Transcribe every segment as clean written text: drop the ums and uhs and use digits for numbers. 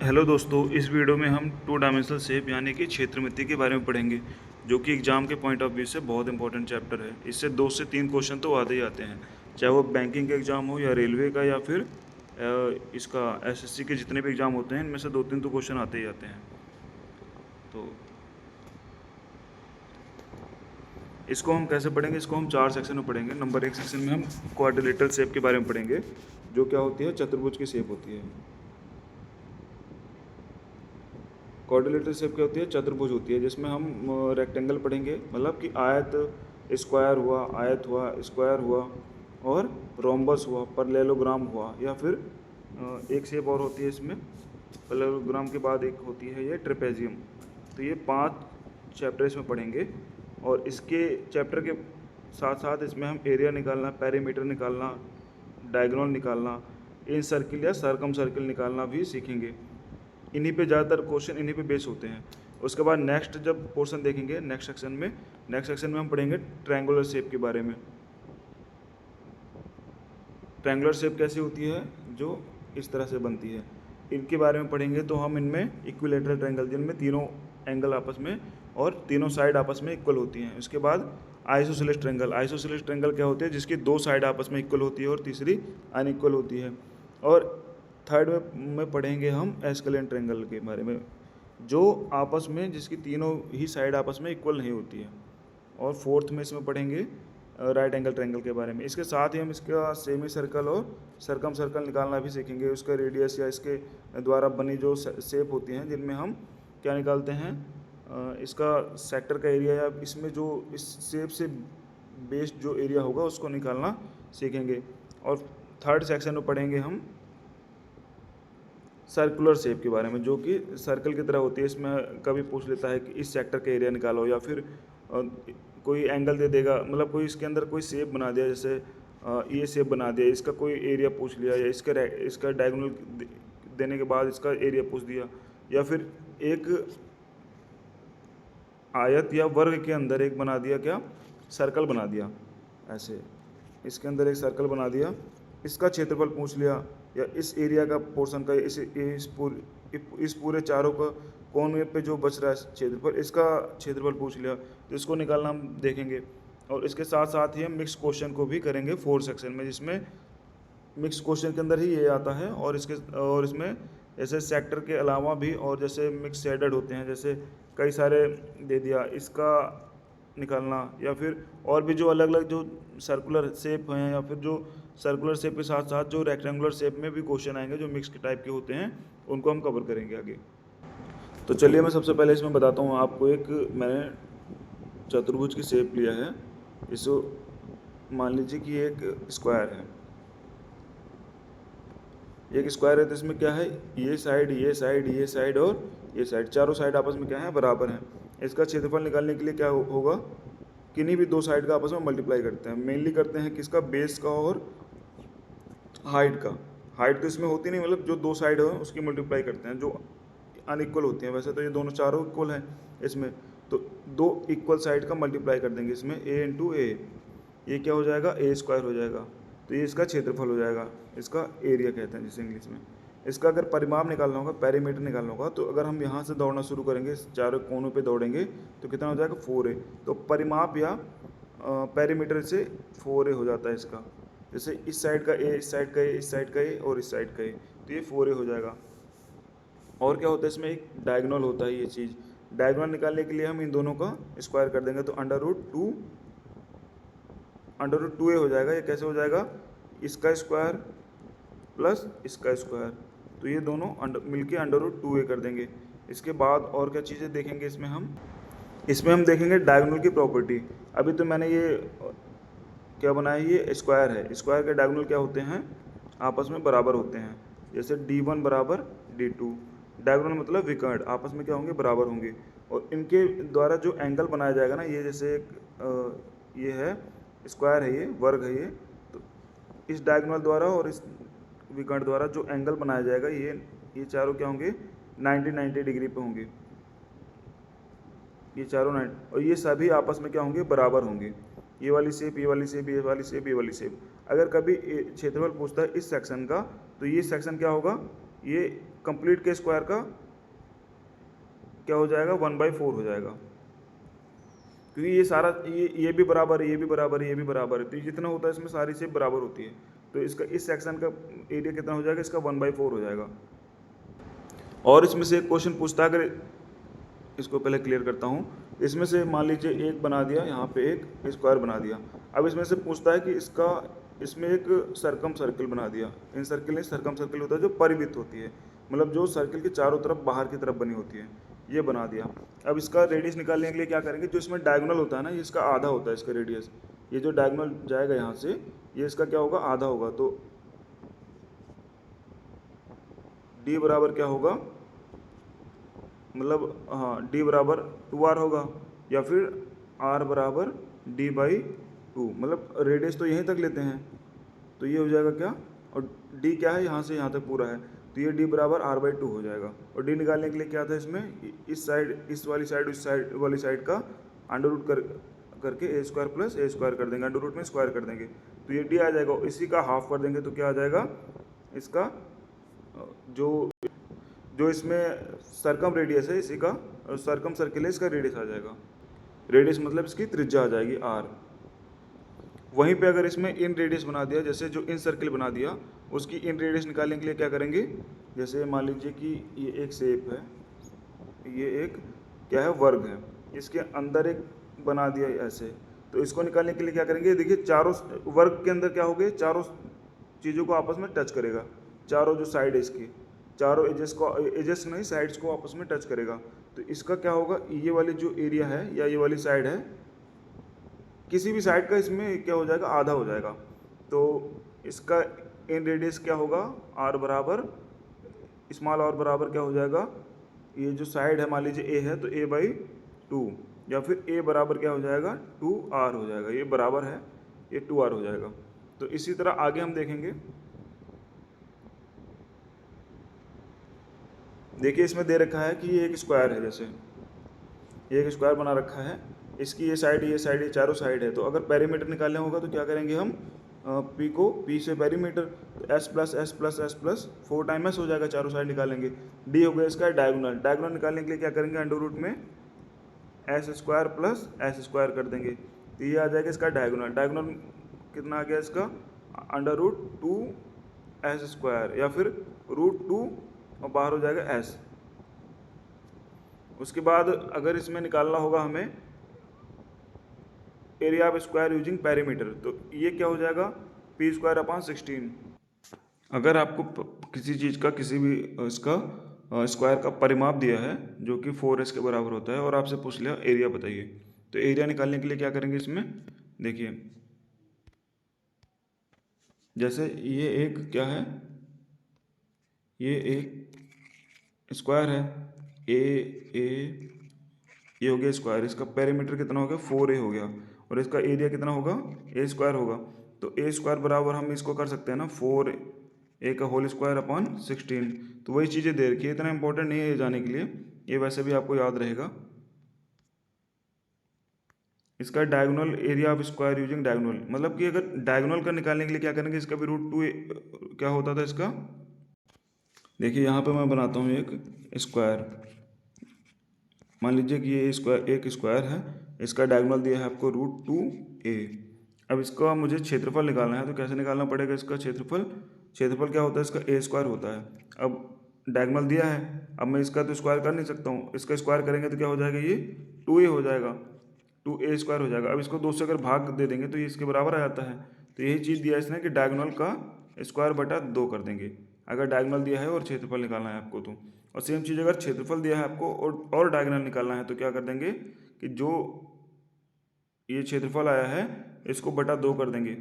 Hello दोस्तों, इस video में हम टू डायमेंशनल शेप यानी कि क्षेत्रमिति के बारे में पढ़ेंगे, जो कि एग्जाम के पॉइंट ऑफ व्यू से बहुत इंपॉर्टेंट चैप्टर है। इससे 2 से 3 क्वेश्चन तो आते ही आते हैं, चाहे वो बैंकिंग का एग्ज़ाम हो या रेलवे का या फिर इसका एसएससी के जितने भी एग्ज़ाम होते हैं, इनमें से 2-3 तो क्वेश्चन आते ही आते हैं। तो इसको हम कैसे पढ़ेंगे? इसको हम 4 सेक्शन में पढ़ेंगे। नंबर 1 सेक्शन में हम क्वाड्रिलेटरल शेप के बारे में पढ़ेंगे, जो क्या होती है, चतुर्भुज की शेप होती है। क्वाड्रिलेटरल शेप क्या होती है? चतुर्भुज होती है, जिसमें हम रेक्टेंगल पढ़ेंगे, मतलब कि आयत, स्क्वायर हुआ, आयत हुआ, स्क्वायर हुआ और रोम्बस हुआ, पैरेललोग्राम हुआ, या फिर एक शेप और होती है इसमें। पैरेललोग्राम के बाद एक होती है ये ट्रेपेजियम। तो ये 5 चैप्टर इसमें पढ़ेंगे, और इसके चैप्टर के साथ साथ इसमें हम एरिया निकालना, पेरीमीटर निकालना, डायगोनल निकालना, इन सर्किल या सर्कम सर्किल निकालना भी सीखेंगे। इन्हीं पे ज़्यादातर क्वेश्चन इन्हीं पे बेस होते हैं। उसके बाद नेक्स्ट जब पोर्शन देखेंगे नेक्स्ट सेक्शन में हम पढ़ेंगे ट्रायंगुलर शेप के बारे में। ट्रायंगुलर शेप कैसी होती है? जो इस तरह से बनती है, इनके बारे में पढ़ेंगे। तो हम इनमें इक्विलेटरल ट्रायंगल, जिनमें तीनों एंगल आपस में और तीनों साइड आपस में इक्वल होती हैं। उसके बाद आइसोसेलेस ट्रायंगल। आइसोसेलेस ट्रायंगल क्या होती है? जिसकी 2 साइड आपस में इक्वल होती है और तीसरी अनइक्वल होती है। और थर्ड में पढ़ेंगे हम एस्केलेन ट्रायंगल के बारे में, जो आपस में जिसकी तीनों ही साइड आपस में इक्वल नहीं होती है। और फोर्थ में इसमें पढ़ेंगे राइट एंगल ट्रायंगल के बारे में। इसके साथ ही हम इसका सेमी सर्कल और सर्कम सर्कल निकालना भी सीखेंगे। उसका रेडियस या इसके द्वारा बनी जो शेप होती हैं, जिनमें हम क्या निकालते हैं, इसका सेक्टर का एरिया, या इसमें जो इस शेप से बेस्ड जो एरिया होगा उसको निकालना सीखेंगे। और थर्ड सेक्शन में पढ़ेंगे हम सर्कुलर शेप के बारे में, जो कि सर्कल की तरह होती है। इसमें कभी पूछ लेता है कि इस सेक्टर का एरिया निकालो, या फिर कोई एंगल दे देगा, मतलब कोई इसके अंदर कोई शेप बना दिया, जैसे ये शेप बना दिया, इसका कोई एरिया पूछ लिया, या इसका डायगोनल देने के बाद इसका एरिया पूछ दिया, या फिर एक आयत या वर्ग के अंदर एक बना दिया, क्या, सर्कल बना दिया। ऐसे इसके अंदर एक सर्कल बना दिया, इसका क्षेत्रफल पूछ लिया, या इस एरिया का पोर्शन का इस पूरे चारों का कोने पे जो बच रहा है क्षेत्रफल, इसका क्षेत्रफल पूछ लिया, तो इसको निकालना हम देखेंगे। और इसके साथ साथ ही हम मिक्स क्वेश्चन को भी करेंगे 4 सेक्शन में, जिसमें मिक्स क्वेश्चन के अंदर ही ये आता है। और इसमें जैसे सेक्टर के अलावा भी, और जैसे मिक्स शेडेड होते हैं, जैसे कई सारे दे दिया, इसका निकालना, या फिर और भी जो अलग अलग जो सर्कुलर शेप हैं, या फिर जो सर्कुलर शेप के साथ साथ जो रेक्टेंगुलर शेप में भी क्वेश्चन आएंगे, जो मिक्स टाइप के होते हैं, उनको हम कवर करेंगे आगे। तो चलिए मैं सबसे पहले इसमें बताता हूँ आपको। एक मैंने चतुर्भुज की शेप लिया है, इसको मान लीजिए कि एक स्क्वायर है। एक स्क्वायर है तो इसमें क्या है, ये साइड, ये साइड, ये साइड और ये साइड, चारों साइड आपस में क्या है, बराबर हैं। इसका क्षेत्रफल निकालने के लिए क्या होगा, किन्हीं भी 2 साइड का आपस में मल्टीप्लाई करते हैं। मेनली करते हैं किसका, बेस का और हाइट का। हाइट तो इसमें होती नहीं, मतलब जो 2 साइड है उसकी मल्टीप्लाई करते हैं, जो अनइक्वल होती हैं। वैसे तो ये दोनों चारों इक्वल हैं इसमें, तो 2 इक्वल साइड का मल्टीप्लाई कर देंगे इसमें, a इंटू ए, ये क्या हो जाएगा, ए स्क्वायर हो जाएगा। तो ये इसका क्षेत्रफल हो जाएगा, इसका एरिया कहते हैं जिसे इंग्लिश में। इसका अगर परिमाप निकालना होगा, पेरीमीटर निकालना होगा, तो अगर हम यहाँ से दौड़ना शुरू करेंगे, चारों कोनों पे दौड़ेंगे, तो कितना हो जाएगा, 4a। तो परिमाप या पेरीमीटर से 4a हो जाता है इसका। जैसे इस साइड का a, इस साइड का a, इस साइड का a और इस साइड का a, तो ये 4a हो जाएगा। और क्या होता है इसमें, एक डायगोनल होता है ये चीज़। डायगोनल निकालने के लिए हम इन दोनों का स्क्वायर कर देंगे, तो अंडर रूट 2a हो जाएगा। ये कैसे हो जाएगा, इसका स्क्वायर प्लस इसका स्क्वायर, तो ये दोनों मिलके अंडर रूट 2a कर देंगे। इसके बाद और क्या चीज़ें देखेंगे इसमें हम देखेंगे डायगोनल की प्रॉपर्टी। अभी तो मैंने ये क्या बनाया, ये स्क्वायर है, स्क्वायर के डायगोनल क्या होते हैं, आपस में बराबर होते हैं। जैसे d1 बराबर d2, डायगोनल मतलब विकर्ण, आपस में क्या होंगे, बराबर होंगे। और इनके द्वारा जो एंगल बनाया जाएगा ना, ये जैसे एक ये है स्क्वायर है, ये वर्ग है, ये तो इस डायगोनल द्वारा और इस विकर्ण द्वारा जो एंगल बनाया जाएगा, ये चारों क्या होंगे, 90 डिग्री पे होंगे, ये चारों 90, और ये सभी आपस में क्या होंगे, बराबर होंगे। ये वाली शेप, ये वाली शेप, ये वाली शेप, ये वाली शेप। अगर कभी क्षेत्रफल पूछता है इस सेक्शन का, तो ये सेक्शन क्या होगा, ये कंप्लीट के स्क्वायर का क्या हो जाएगा 1/4 हो जाएगा, क्योंकि ये सारा ये भी बराबर है, ये भी बराबर है, ये भी बराबर है, तो ये जितना होता है इसमें सारी शेप बराबर होती है। तो इसका इस सेक्शन का एरिया कितना हो जाएगा, इसका 1/4 हो जाएगा। और इसमें से एक क्वेश्चन पूछता है, अगर इसको पहले क्लियर करता हूँ, इसमें से मान लीजिए एक बना दिया, यहाँ पे एक स्क्वायर बना दिया। अब इसमें से पूछता है कि इसमें एक सरकम सर्कल बना दिया। इन सर्कल में सरकम सर्कल होता है जो परिवृत्त होती है, मतलब जो सर्कल के चारों तरफ बाहर की तरफ बनी होती है, ये बना दिया। अब इसका रेडियस निकालने के लिए क्या करेंगे, जो इसमें डायगोनल होता है ना, ये इसका आधा होता है इसका रेडियस। ये जो डायगोनल जाएगा यहाँ से, ये इसका क्या होगा, आधा होगा। तो डी बराबर क्या होगा, मतलब हाँ d बराबर 2r होगा, या फिर r बराबर d/2, मतलब रेडियस तो यहीं तक लेते हैं, तो ये हो जाएगा क्या, और d क्या है, यहाँ से यहाँ तक पूरा है, तो ये d बराबर r/2 हो जाएगा। और d निकालने के लिए क्या था इसमें, इस साइड, इस वाली साइड, उस साइड वाली साइड का अंडर रूट करके a square plus a square कर देंगे, अंडर रूट में स्क्वायर कर देंगे, तो ये d आ जाएगा। इसी का हाफ कर देंगे तो क्या आ जाएगा, इसका जो इसमें सरकम रेडियस है, इसी का सरकम सर्किल है, इसका रेडियस आ जाएगा। रेडियस मतलब इसकी त्रिज्या आ जाएगी r। वहीं पे अगर इसमें इन रेडियस बना दिया, जैसे जो इन सर्किल बना दिया, उसकी इन रेडियस निकालने के लिए क्या करेंगे, जैसे मान लीजिए कि ये एक शेप है, ये एक क्या है, वर्ग है, इसके अंदर एक बना दिया ऐसे, तो इसको निकालने के लिए क्या करेंगे, देखिए चारों वर्ग के अंदर क्या हो गए, चारों चीज़ों को आपस में टच करेगा, चारों जो साइड है इसकी, चारों एजेस नहीं, साइड्स को आपस में टच करेगा। तो इसका क्या होगा, ये वाली जो एरिया है या ये वाली साइड है, किसी भी साइड का इसमें क्या हो जाएगा, आधा हो जाएगा। तो इसका इन रेडियस क्या होगा, r बराबर स्मॉल r बराबर क्या हो जाएगा, ये जो साइड है मान लीजिए a है, तो a/2, या फिर a बराबर क्या हो जाएगा, 2r हो जाएगा, ये बराबर है, ये 2r हो जाएगा। तो इसी तरह आगे हम देखेंगे। देखिए इसमें दे रखा है कि ये एक स्क्वायर है, जैसे ये एक स्क्वायर बना रखा है, इसकी ये साइड, ये साइड, ये चारों साइड है। तो अगर पेरीमीटर निकालना होगा तो क्या करेंगे हम, P से पेरीमीटर, तो s plus S plus S plus 4 time s हो जाएगा, चारों साइड निकालेंगे। d हो गया इसका डायगोनल, डायगोनल निकालने के लिए क्या करेंगे, अंडर रूट में S square plus S square कर देंगे, तो ये आ जाएगा इसका डायगोनल। डायगोनल कितना आ गया इसका, अंडर रूट 2s स्क्वायर, या फिर √2 और बाहर हो जाएगा s। उसके बाद अगर इसमें निकालना होगा हमें area of square using perimeter, तो ये क्या हो जाएगा, p²/16। अगर आपको किसी चीज़ का, किसी भी इसका स्क्वायर का परिमाप दिया है जो कि 4s के बराबर होता है, और आपसे पूछ लिया एरिया बताइए, तो एरिया निकालने के लिए क्या करेंगे इसमें, देखिए जैसे ये एक क्या है, ये एक स्क्वायर है, ये हो गया स्क्वायर, इसका पेरीमीटर कितना हो गया, 4a हो गया, और इसका एरिया कितना होगा, a² होगा। तो a² बराबर हम इसको कर सकते हैं ना, 4a का होल स्क्वायर अपॉन 16। तो वही चीज़ें दे रखी है, इतना इंपॉर्टेंट नहीं है ये जाने के लिए, ये वैसे भी आपको याद रहेगा। इसका diagonal area of square using diagonal, मतलब कि अगर डायगोनल का निकालने के लिए क्या करेंगे, इसका भी √2 क्या होता था इसका। देखिए यहाँ पे मैं बनाता हूँ एक स्क्वायर, मान लीजिए कि ये स्क्वायर, एक स्क्वायर है, इसका डायगोनल दिया है आपको √2a। अब इसका मुझे क्षेत्रफल निकालना है, तो कैसे निकालना पड़ेगा इसका क्षेत्रफल, क्षेत्रफल क्या होता है इसका, a² होता है। अब डायगोनल दिया है, अब मैं इसका तो स्क्वायर कर नहीं सकता हूँ, इसका स्क्वायर करेंगे तो क्या हो जाएगा, ये 2a हो जाएगा, 2a² हो जाएगा। अब इसको 2 से अगर भाग दे देंगे तो ये इसके बराबर आ जाता है। तो यही चीज़ दिया है इसने कि डायगोनल का स्क्वायर/2 कर देंगे, अगर डायगोनल दिया है और क्षेत्रफल निकालना है आपको तो। और सेम चीज़ अगर क्षेत्रफल दिया है आपको और डायगोनल निकालना है, तो क्या कर देंगे कि जो ये क्षेत्रफल आया है इसको /2 कर देंगे,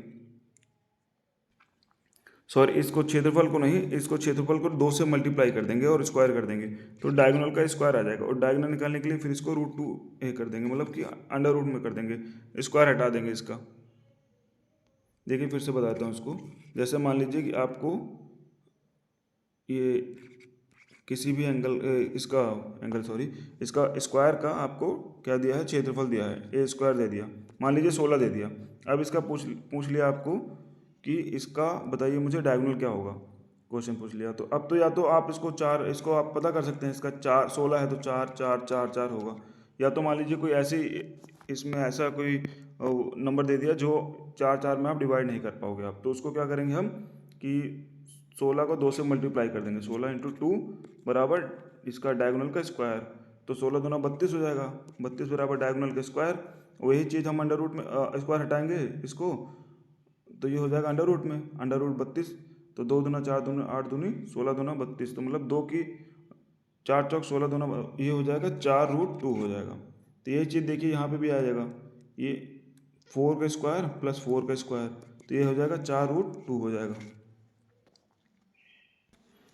सॉरी इसको क्षेत्रफल को नहीं, इसको क्षेत्रफल को 2 से मल्टीप्लाई कर देंगे और स्क्वायर कर देंगे, तो डायगोनल का स्क्वायर आ जाएगा। और डायगोनल निकालने के लिए फिर इसको √2a कर देंगे, मतलब कि अंडर रूट में कर देंगे, स्क्वायर हटा देंगे इसका। देखिए फिर से बताता हूँ इसको, जैसे मान लीजिए कि आपको ये किसी भी इसका स्क्वायर का आपको क्या दिया है, क्षेत्रफल दिया है, a² दे दिया, मान लीजिए 16 दे दिया। अब इसका पूछ लिया आपको कि इसका बताइए मुझे डायगोनल क्या होगा, क्वेश्चन पूछ लिया। तो अब तो या तो आप इसको आप पता कर सकते हैं, इसका 16 है तो 4 4 4 4 होगा, या तो मान लीजिए कोई ऐसी इसमें ऐसा कोई नंबर दे दिया जो 4 4 में आप डिवाइड नहीं कर पाओगे आप, तो उसको क्या करेंगे हम कि 16 को 2 से मल्टीप्लाई कर देंगे। 16 इंटू 2 बराबर इसका डायगोनल का स्क्वायर, तो 16 दूना 32 हो जाएगा, 32 बराबर डायगोनल का स्क्वायर। वही चीज़ हम अंडर रूट में स्क्वायर हटाएंगे इसको, तो ये हो जाएगा अंडर रूट में, अंडर रूट 32, तो 2 दूना 4 दूनी 8 दूनी 16 दूना 32, तो मतलब 2 की 4 चौक 16 दूना, ये हो जाएगा 4√2 हो जाएगा। तो ये चीज़ देखिए यहाँ पे भी आ जाएगा, ये 4 का स्क्वायर प्लस 4 का स्क्वायर, तो ये हो जाएगा 4√2 हो जाएगा।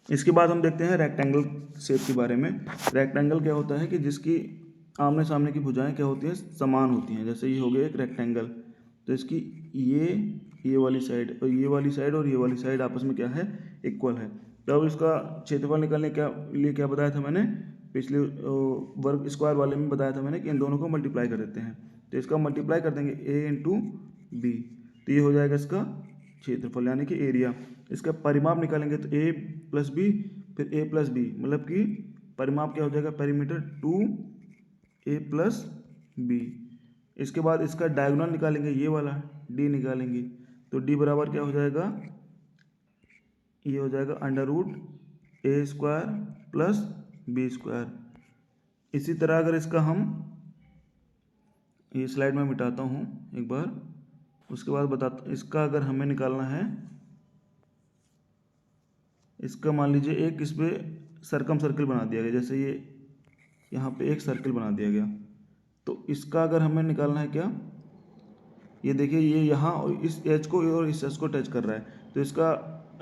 इसके बाद हम देखते हैं रेक्टेंगल शेप के बारे में। रेक्टेंगल क्या होता है कि जिसकी आमने सामने की भुजाएं क्या होती हैं, समान होती हैं। जैसे ये हो गया एक रेक्टेंगल, तो इसकी ये वाली साइड और ये वाली साइड और ये वाली साइड आपस में क्या है, इक्वल है। तो अब इसका क्षेत्रफल निकालने के लिए क्या बताया था मैंने, पिछले वर्ग स्क्वायर वाले में बताया था मैंने कि इन दोनों को मल्टीप्लाई कर देते हैं। तो इसका मल्टीप्लाई कर देंगे a इंटू बी, तो ये हो जाएगा इसका क्षेत्रफल यानी कि एरिया। इसका परिमाप निकालेंगे तो a प्लस बी फिर a प्लस बी, मतलब कि परिमाप क्या हो जाएगा, पेरीमीटर 2a प्लस बी। इसके बाद इसका डायगोनल निकालेंगे, ये वाला d निकालेंगे, तो d बराबर क्या हो जाएगा, ये हो जाएगा under root a square plus B square. इसी तरह अगर इसका हम ये स्लाइड में मिटाता हूँ एक बार, उसके बाद बताता, इसका अगर हमें निकालना है, इसका मान लीजिए एक इस पर सर्कल बना दिया गया, जैसे ये यहाँ पे एक सर्कल बना दिया गया, तो इसका अगर हमें निकालना है क्या, ये देखिए ये यहाँ और इस एच को और इस एच को टच कर रहा है, तो इसका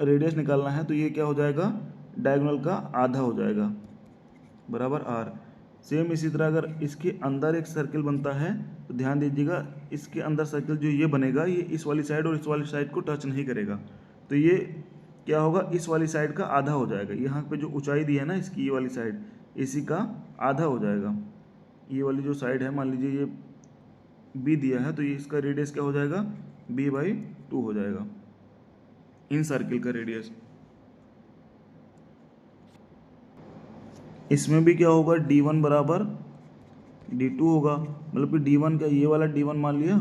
रेडियस निकालना है, तो ये क्या हो जाएगा, डायगोनल का आधा हो जाएगा बराबर r। सेम इसी तरह अगर इसके अंदर एक सर्कल बनता है, तो ध्यान दीजिएगा इसके अंदर सर्कल जो ये बनेगा, ये इस वाली साइड और इस वाली साइड को टच नहीं करेगा, तो ये क्या होगा, इस वाली साइड का आधा हो जाएगा। यहाँ पे जो ऊंचाई दी है ना इसकी, ये वाली साइड इसी का आधा हो जाएगा। ये वाली जो साइड है, मान लीजिए ये b दिया है, तो ये इसका रेडियस क्या हो जाएगा, b/2 हो जाएगा इन सर्किल का रेडियस। इसमें भी क्या होगा, d1 बराबर d2 होगा, मतलब कि d1 का ये वाला d1 मान लिया,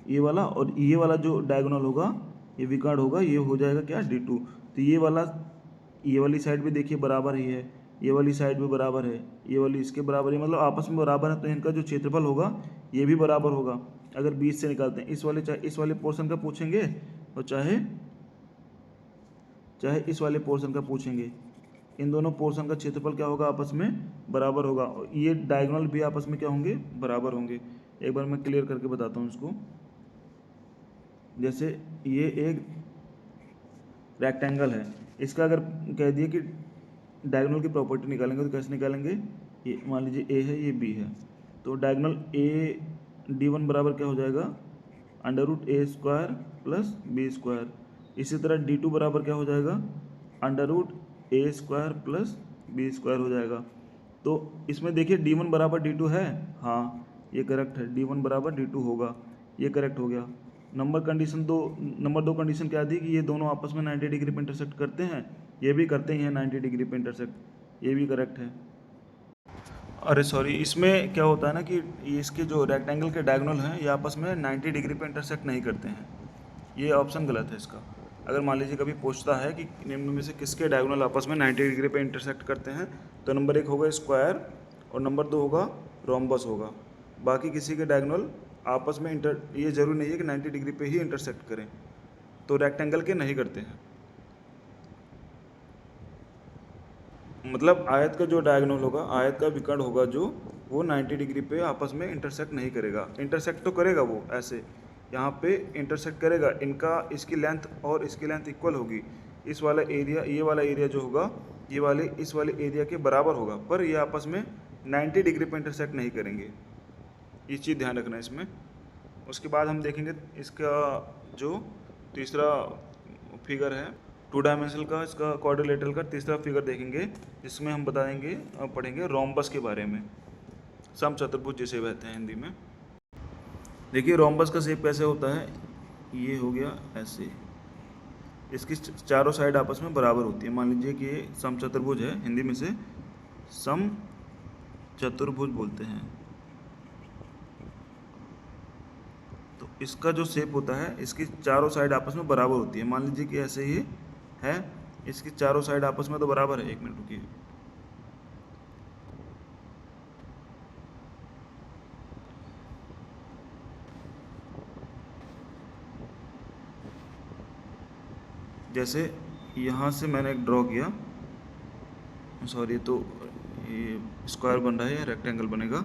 ये वाला, और ये वाला जो डायगोनल होगा, ये विकर्ण होगा, ये हो जाएगा क्या, d2। तो ये वाली साइड भी देखिए बराबर ही है, ये वाली साइड भी बराबर है, ये वाली इसके बराबर है, मतलब आपस में बराबर है, तो इनका जो क्षेत्रफल होगा ये भी बराबर होगा। अगर 20 से निकालते हैं, चाहे इस वाले पोर्शन का पूछेंगे और चाहे इस वाले पोर्शन का पूछेंगे, इन दोनों पोर्शन का क्षेत्रफल क्या होगा, आपस में बराबर होगा। ये डायगोनल भी आपस में क्या होंगे, बराबर होंगे। एक बार मैं क्लियर करके बताता हूँ इसको। जैसे ये एक रेक्टेंगल है, इसका अगर कह दिए कि डायगोनल की प्रॉपर्टी निकालेंगे, तो कैसे निकालेंगे, ये मान लीजिए a है, ये b है, तो डायगोनल d1 बराबर क्या हो जाएगा, under root a square plus B square. इसी तरह d2 बराबर क्या हो जाएगा, under root a square plus B square हो जाएगा। तो इसमें देखिए d1 बराबर d2 है, हाँ ये करेक्ट है, d1 बराबर d2 होगा, ये करेक्ट हो गया। नंबर दो कंडीशन क्या थी कि ये दोनों आपस में 90 डिग्री पे इंटरसेक्ट करते हैं, ये भी करते ही हैं 90 डिग्री पे इंटरसेक्ट, ये भी करेक्ट है। अरे सॉरी, इसमें क्या होता है ना कि इसके जो रेक्टेंगल के डायगोनल हैं, ये आपस में 90 डिग्री पे इंटरसेक्ट नहीं करते हैं, ये ऑप्शन गलत है इसका। अगर मान लीजिए कभी पूछता है कि निम्न में से किसके डायगोनल आपस में 90 डिग्री पे इंटरसेक्ट करते हैं, तो नंबर 1 होगा स्क्वायर और नंबर 2 होगा रोम्बस होगा। बाकी किसी के डायगोनल आपस में ये जरूरी नहीं है कि 90 डिग्री पे ही इंटरसेक्ट करें, तो रेक्टेंगल के नहीं करते हैं। मतलब आयत का जो डायगोनल होगा, आयत का विकर्ण होगा जो, वो 90 डिग्री पे आपस में इंटरसेक्ट नहीं करेगा। इंटरसेक्ट तो करेगा वो ऐसे, यहाँ पे इंटरसेक्ट करेगा, इनका इसकी लेंथ और इसकी लेंथ इक्वल होगी। इस वाला एरिया, ये वाला एरिया जो होगा, ये इस वाले एरिया के बराबर होगा, पर ये आपस में 90 डिग्री पे इंटरसेक्ट नहीं करेंगे, ये चीज़ ध्यान रखना है इसमें। उसके बाद हम देखेंगे इसका जो तीसरा फिगर है 2 डायमेंशनल का, इसका क्वाड्रिलेटरल का तीसरा फिगर देखेंगे, जिसमें हम पढ़ेंगे रोम्बस के बारे में, समचतुर्भुज जिसे कहते हैं हिंदी में। देखिए रोम्बस का शेप कैसे होता है, ये हो गया ऐसे, इसकी चारों साइड आपस में बराबर होती है। मान लीजिए कि ये समचतुर्भुज है, हिंदी में से समचतुर्भुज बोलते हैं। तो इसका जो शेप होता है, इसकी चारों साइड आपस में बराबर होती है। मान लीजिए कि ऐसे ही है, इसकी चारों साइड आपस में तो बराबर है। एक मिनट रुकिए। जैसे यहाँ से मैंने एक ड्रॉ किया, सॉरी, तो ये स्क्वायर बन रहा है या रेक्टेंगल बनेगा।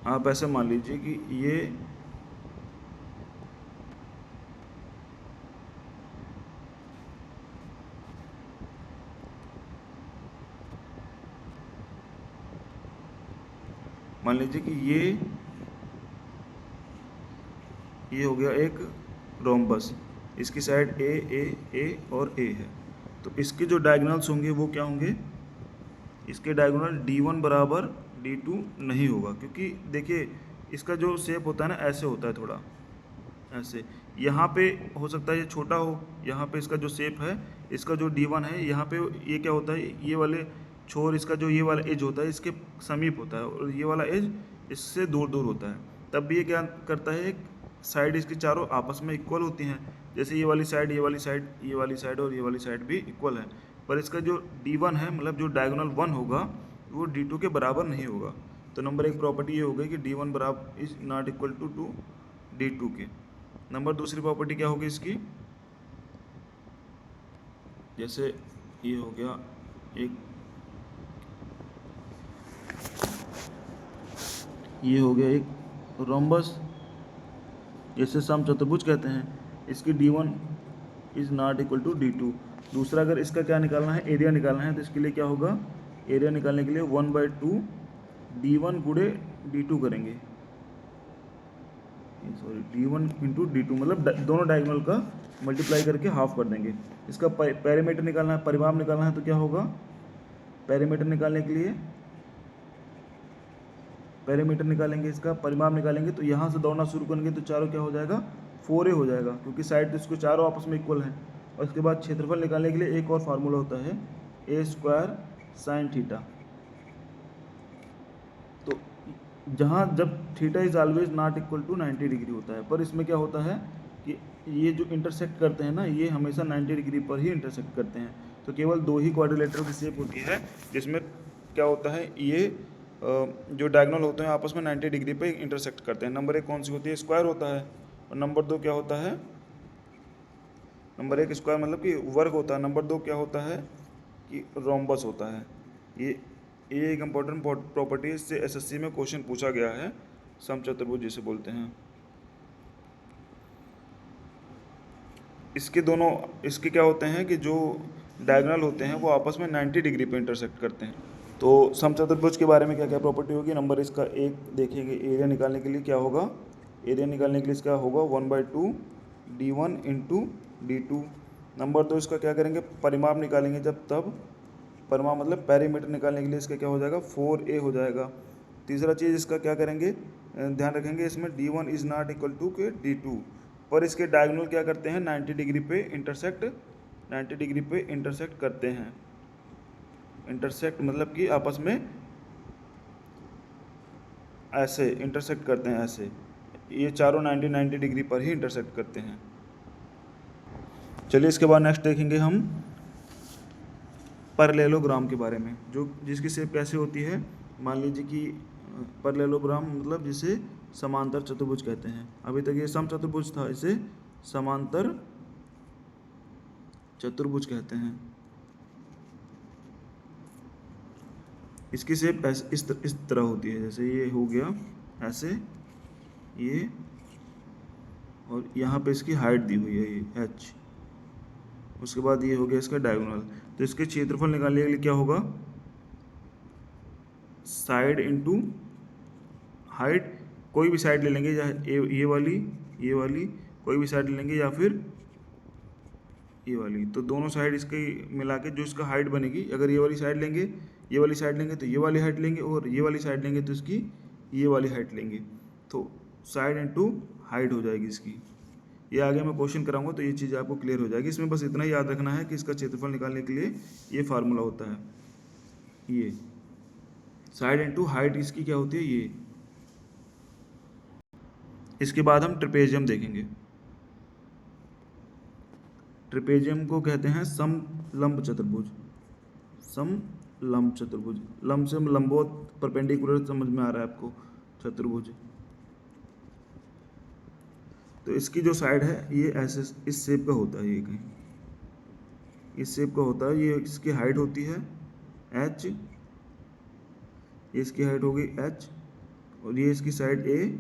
आप ऐसे मान लीजिए कि ये मान लीजिए कि ये हो गया एक रोम्बस। इसकी साइड ए ए ए और ए है। तो इसके जो डायगोनल्स होंगे वो क्या होंगे? इसके डायगोनल D1 बराबर D2 नहीं होगा, क्योंकि देखिए इसका जो शेप होता है ना, ऐसे होता है थोड़ा ऐसे। यहाँ पे हो सकता है ये छोटा हो, यहाँ पे इसका जो शेप है, इसका जो D1 है, यहाँ पे ये क्या होता है, ये वाले छोर, इसका जो ये वाला एज होता है इसके समीप होता है, और ये वाला एज इससे दूर दूर होता है। तब भी ये क्या करता है, एक साइड इसकी चारों आपस में इक्वल होती हैं। जैसे ये वाली साइड, ये वाली साइड, ये वाली साइड और ये वाली साइड भी इक्वल है। पर इसका जो D1 है, मतलब जो डायगोनल 1 होगा, वो D2 के बराबर नहीं होगा। तो नंबर एक प्रॉपर्टी ये हो गई कि D1 बराबर is not equal to D2 के। नंबर दूसरी प्रॉपर्टी क्या होगी इसकी? जैसे ये हो गया एक, ये हो गया एक रोम्बस, जैसे समचतुर्भुज कहते हैं। इसकी D1 is not equal to D2। दूसरा, अगर इसका क्या निकालना है, एरिया निकालना है, तो इसके लिए क्या होगा, एरिया निकालने के लिए 1/2 D1 गुणे D2 करेंगे, सॉरी D1 इंटू D2, मतलब दोनों डायगोनल का मल्टीप्लाई करके हाफ कर देंगे। इसका पेरीमीटर निकालना है, परिमाप निकालना है, तो क्या होगा, पेरीमीटर निकालने के लिए पेरीमीटर निकालेंगे, इसका परिमाप निकालेंगे, तो यहाँ से दौड़ना शुरू करेंगे तो चारों क्या हो जाएगा, 4a हो जाएगा, क्योंकि साइड तो इसको चारों आपस में इक्वल है। और इसके बाद क्षेत्रफल निकालने के लिए एक और फार्मूला होता है, a² sin थीटा। तो जहाँ जब theta is always not equal to 90 degree होता है, पर इसमें क्या होता है कि ये जो इंटरसेक्ट करते हैं ना, ये हमेशा 90 डिग्री पर ही इंटरसेक्ट करते हैं। तो केवल दो ही क्वाड्रिलेटरल की शेप होती है जिसमें क्या होता है, ये जो डायगोनल होते हैं आपस में 90 डिग्री पे इंटरसेक्ट करते हैं। नंबर एक कौन सी होती है, स्क्वायर होता है, और नंबर दो क्या होता है, नंबर एक स्क्वायर मतलब कि वर्ग होता है, नंबर दो क्या होता है कि रोम्बस होता है। ये एक इम्पोर्टेंट प्रॉपर्टी, इससे एसएससी में क्वेश्चन पूछा गया है, समचतुर्भुज जिसे बोलते हैं। इसके दोनों, इसके क्या होते हैं कि जो डायगोनल होते हैं वो आपस में 90 डिग्री पे इंटरसेक्ट करते हैं। तो समचतुर्भुज के बारे में क्या क्या प्रॉपर्टी होगी? नंबर इसका एक देखिए, एरिया निकालने के लिए क्या होगा, एरिया निकालने के लिए इसका होगा 1/2 D1 इंटू D2। नंबर दो, इसका क्या करेंगे, परिमाप निकालेंगे, जब तब परिमाप मतलब पेरीमीटर निकालने के लिए इसका क्या हो जाएगा, 4a हो जाएगा। तीसरा चीज़ इसका क्या करेंगे, ध्यान रखेंगे, इसमें D1 is not equal to के D2, पर इसके डायगोनल क्या करते हैं, 90 डिग्री पे इंटरसेक्ट, 90 डिग्री पे इंटरसेक्ट करते हैं। इंटरसेक्ट मतलब कि आपस में ऐसे इंटरसेक्ट करते हैं, ऐसे ये चारों 90 डिग्री पर ही इंटरसेक्ट करते हैं। चलिए इसके बाद नेक्स्ट देखेंगे हम पैरेललोग्राम के बारे में, जो जिसकी शेप कैसे होती है। मान लीजिए कि पैरेललोग्राम मतलब जिसे समांतर चतुर्भुज कहते हैं। अभी तक ये समचतुर्भुज था, इसे समांतर चतुर्भुज कहते हैं। इसकी शेप इस तरह होती है, जैसे ये हो गया ऐसे, ये, और यहाँ पे इसकी हाइट दी हुई है ये h। उसके बाद ये हो गया इसका डायगोनल। तो इसके क्षेत्रफल निकालने के लिए क्या होगा, साइड इनटू हाइट, कोई भी साइड ले लेंगे, या ये वाली कोई भी साइड ले लेंगे, या फिर ये वाली। तो दोनों साइड इसके मिला के जो इसका हाइट बनेगी, अगर ये वाली साइड लेंगे, ये वाली साइड लेंगे तो ये वाली हाइट लेंगे, और ये वाली साइड लेंगे तो इसकी ये वाली हाइट लेंगे। तो साइड इनटू हाइट हो जाएगी इसकी। ये आगे मैं क्वेश्चन कराऊंगा तो ये चीज़ आपको क्लियर हो जाएगी। इसमें बस इतना ही याद रखना है कि इसका क्षेत्रफल निकालने के लिए ये फार्मूला होता है, ये साइड इंटू हाइट इसकी क्या होती है ये। इसके बाद हम ट्रेपेजियम देखेंगे। ट्रेपेजियम को कहते हैं समलंब चतुर्भुज। समलंब चतुर्भुज, लंब से लंबवत परपेंडिकुलर समझ में आ रहा है आपको, चतुर्भुज। तो इसकी जो साइड है ये ऐसे इस शेप का होता है, ये कहीं इस शेप का होता है। ये इसकी हाइट होती है h, ये इसकी हाइट हो गई h, और ये इसकी साइड a,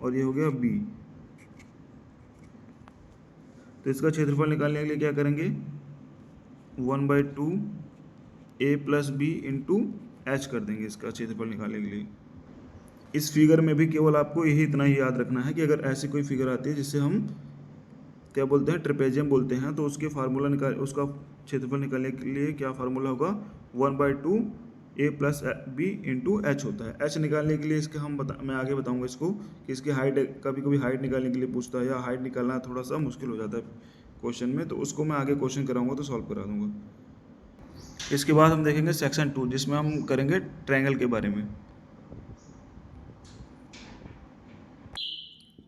और ये हो गया b। तो इसका क्षेत्रफल निकालने के लिए क्या करेंगे, 1/2 a plus B into H कर देंगे इसका क्षेत्रफल निकालने के लिए। इस फिगर में भी केवल आपको यही इतना ही याद रखना है कि अगर ऐसी कोई फिगर आती है जिससे हम क्या बोलते हैं, ट्रेपेजियम बोलते हैं, तो उसके फार्मूला निकाल उसका क्षेत्रफल निकालने के लिए क्या फार्मूला होगा, 1/2 a plus B into H होता है। एच निकालने के लिए इसके मैं आगे बताऊंगा इसको कि इसकी हाइट, कभी कभी हाइट निकालने के लिए पूछता है, या हाइट निकालना थोड़ा सा मुश्किल हो जाता है क्वेश्चन में, तो उसको मैं आगे क्वेश्चन कराऊंगा तो सॉल्व करा दूंगा। इसके बाद हम देखेंगे सेक्शन 2, जिसमें हम करेंगे ट्रायंगल के बारे में।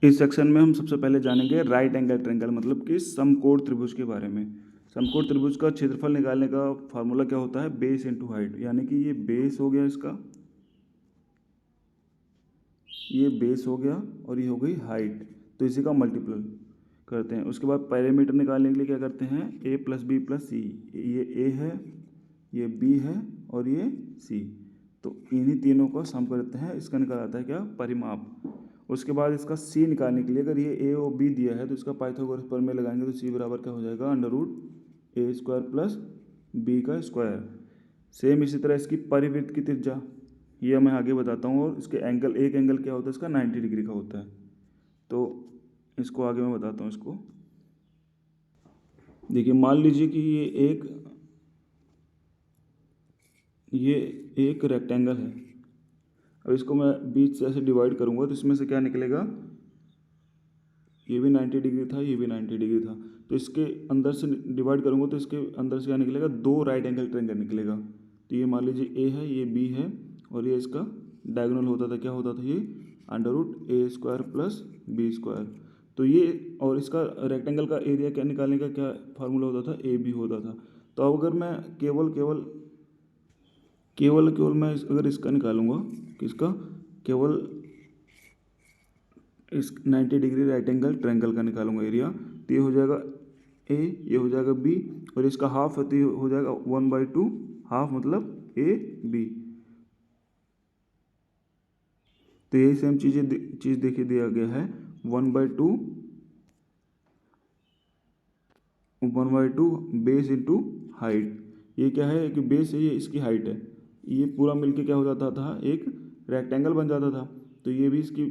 इस सेक्शन में हम सबसे पहले जानेंगे राइट एंगल ट्रायंगल, मतलब कि समकोण त्रिभुज के बारे में। समकोण त्रिभुज का क्षेत्रफल निकालने का फार्मूला क्या होता है, बेस इंटू हाइट। यानी कि ये बेस हो गया इसका, ये बेस हो गया, और ये हो गई हाइट, तो इसी का मल्टीपल करते हैं। उसके बाद पैरामीटर निकालने के लिए क्या करते हैं, a प्लस बी प्लस सी। ये a है, ये b है, और ये c। तो इन्हीं तीनों को सम करते हैं, इसका निकाल आता है क्या, परिमाप। उसके बाद इसका c निकालने के लिए अगर ये a और b दिया है तो इसका पाइथागोरस प्रमेय लगाएंगे तो c बराबर क्या हो जाएगा, √a² प्लस b का स्क्वायर। सेम इसी तरह इसकी परिवृत्त की त्रिज्या, ये मैं आगे बताता हूँ। और इसके एंगल, एक एंगल क्या होता है इसका, 90 डिग्री का होता है। तो इसको आगे मैं बताता हूँ इसको। देखिए मान लीजिए कि ये एक रेक्टेंगल है। अब इसको मैं बीच से ऐसे डिवाइड करूँगा तो इसमें से क्या निकलेगा, ये भी 90 डिग्री था, ये भी 90 डिग्री था। तो इसके अंदर से डिवाइड करूँगा तो इसके अंदर से क्या निकलेगा, 2 राइट एंगल ट्रायंगल निकलेगा। तो ये मान लीजिए a है, ये b है, और ये इसका डायगोनल होता था, क्या होता था ये, √a² प्लस b²। तो ये, और इसका रेक्टेंगल का एरिया क्या निकालने का क्या फार्मूला होता था, AB होता था। तो अब अगर मैं केवल मैं अगर इसका निकालूंगा, किसका, केवल इस 90 डिग्री राइट एंगल ट्रायंगल का निकालूंगा एरिया, तो ये हो जाएगा a, ये हो जाएगा b, और इसका हाफ है तो ये हो जाएगा 1/2, हाफ मतलब AB। तो यही सेम चीज़ देखिए दिया गया है, 1/2 बेस इंटू हाइट। ये क्या है कि बेस है, ये इसकी हाइट है, ये पूरा मिलके क्या हो जाता था, एक रेक्टेंगल बन जाता था। तो ये भी इसकी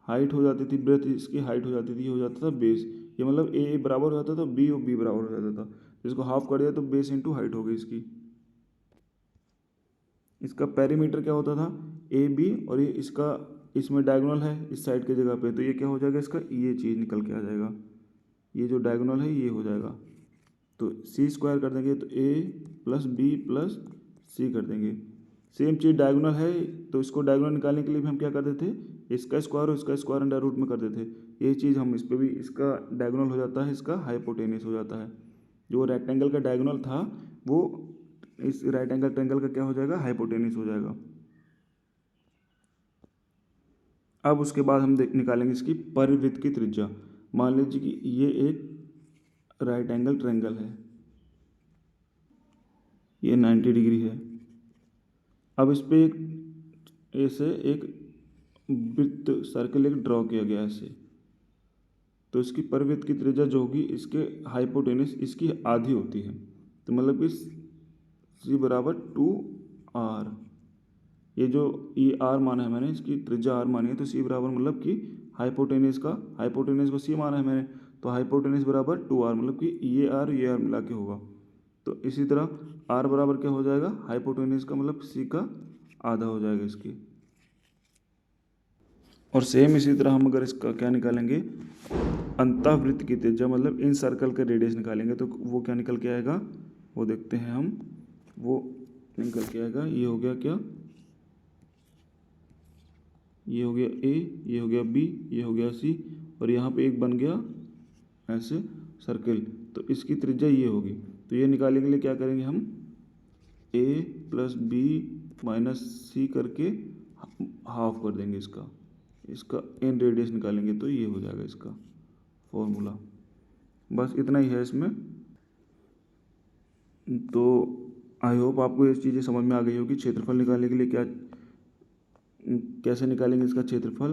हाइट हो जाती थी, ब्रेथ इसकी हाइट हो जाती थी, ये हो जाता था बेस। ये मतलब ए बराबर हो जाता था बी, और बी बराबर हो जाता था। इसको हाफ कर दिया तो बेस इंटू हाइट हो गई इसकी। इसका पेरीमीटर क्या होता था, ए बी, और ये इसका, इसमें डायगोनल है इस साइड की जगह पे, तो ये क्या हो जाएगा इसका, ये चीज़ निकल के आ जाएगा, ये जो डायगोनल है ये हो जाएगा। तो c² कर देंगे तो a प्लस बी प्लस सी कर देंगे। सेम चीज़ डायगोनल है, तो इसको डायगोनल निकालने के लिए भी हम क्या करते थे, इसका स्क्वायर और इसका स्क्वायर अंडर रूट में करते थे। यही चीज़ हम इस पर भी, इसका डायगोनल हो जाता है, इसका हाइपोटेनस हो जाता है। जो रेक्टेंगल का डायगोनल था वो इस राइट एंगल ट्रायंगल का क्या हो जाएगा, हाइपोटेनस हो जाएगा। अब उसके बाद हम निकालेंगे इसकी परिवृत्त की त्रिज्या। मान लीजिए कि ये एक राइट एंगल ट्रायंगल है, ये 90 डिग्री है। अब इस पर ऐसे एक वृत्त सर्कल एक ड्रॉ किया गया ऐसे, तो इसकी परिवृत्त की त्रिज्या जो होगी, इसके हाइपोटेनस इसकी आधी होती है। तो मतलब कि c बराबर 2r। ये जो ये r माना है मैंने, इसकी त्रिज्या r मानी है, तो c बराबर मतलब कि हाइपोटेनस को c माना है मैंने, तो हाइपोटेनस बराबर 2r, मतलब कि ये r मिला के होगा। तो इसी तरह r बराबर क्या हो जाएगा, हाइपोटेनस का मतलब c का आधा हो जाएगा इसकी। और सेम इसी तरह हम अगर इसका क्या निकालेंगे, अंतःवृत्त की त्रिज्या मतलब इन सर्कल का रेडियस निकालेंगे तो वो क्या निकल के आएगा, वो देखते हैं हम। वो निकल के आएगा, ये हो गया क्या, ये हो गया ए, ये हो गया बी, ये हो गया सी, और यहाँ पे एक बन गया ऐसे सर्कल, तो इसकी त्रिज्या ये होगी। तो ये निकालने के लिए क्या करेंगे हम, ए प्लस बी माइनस सी करके हाफ कर देंगे इसका एन रेडियस निकालेंगे तो ये हो जाएगा इसका फॉर्मूला। बस इतना ही है इसमें। तो आई होप आपको ये चीज़ें समझ में आ गई होगी। क्षेत्रफल निकालने के लिए कैसे निकालेंगे इसका क्षेत्रफल,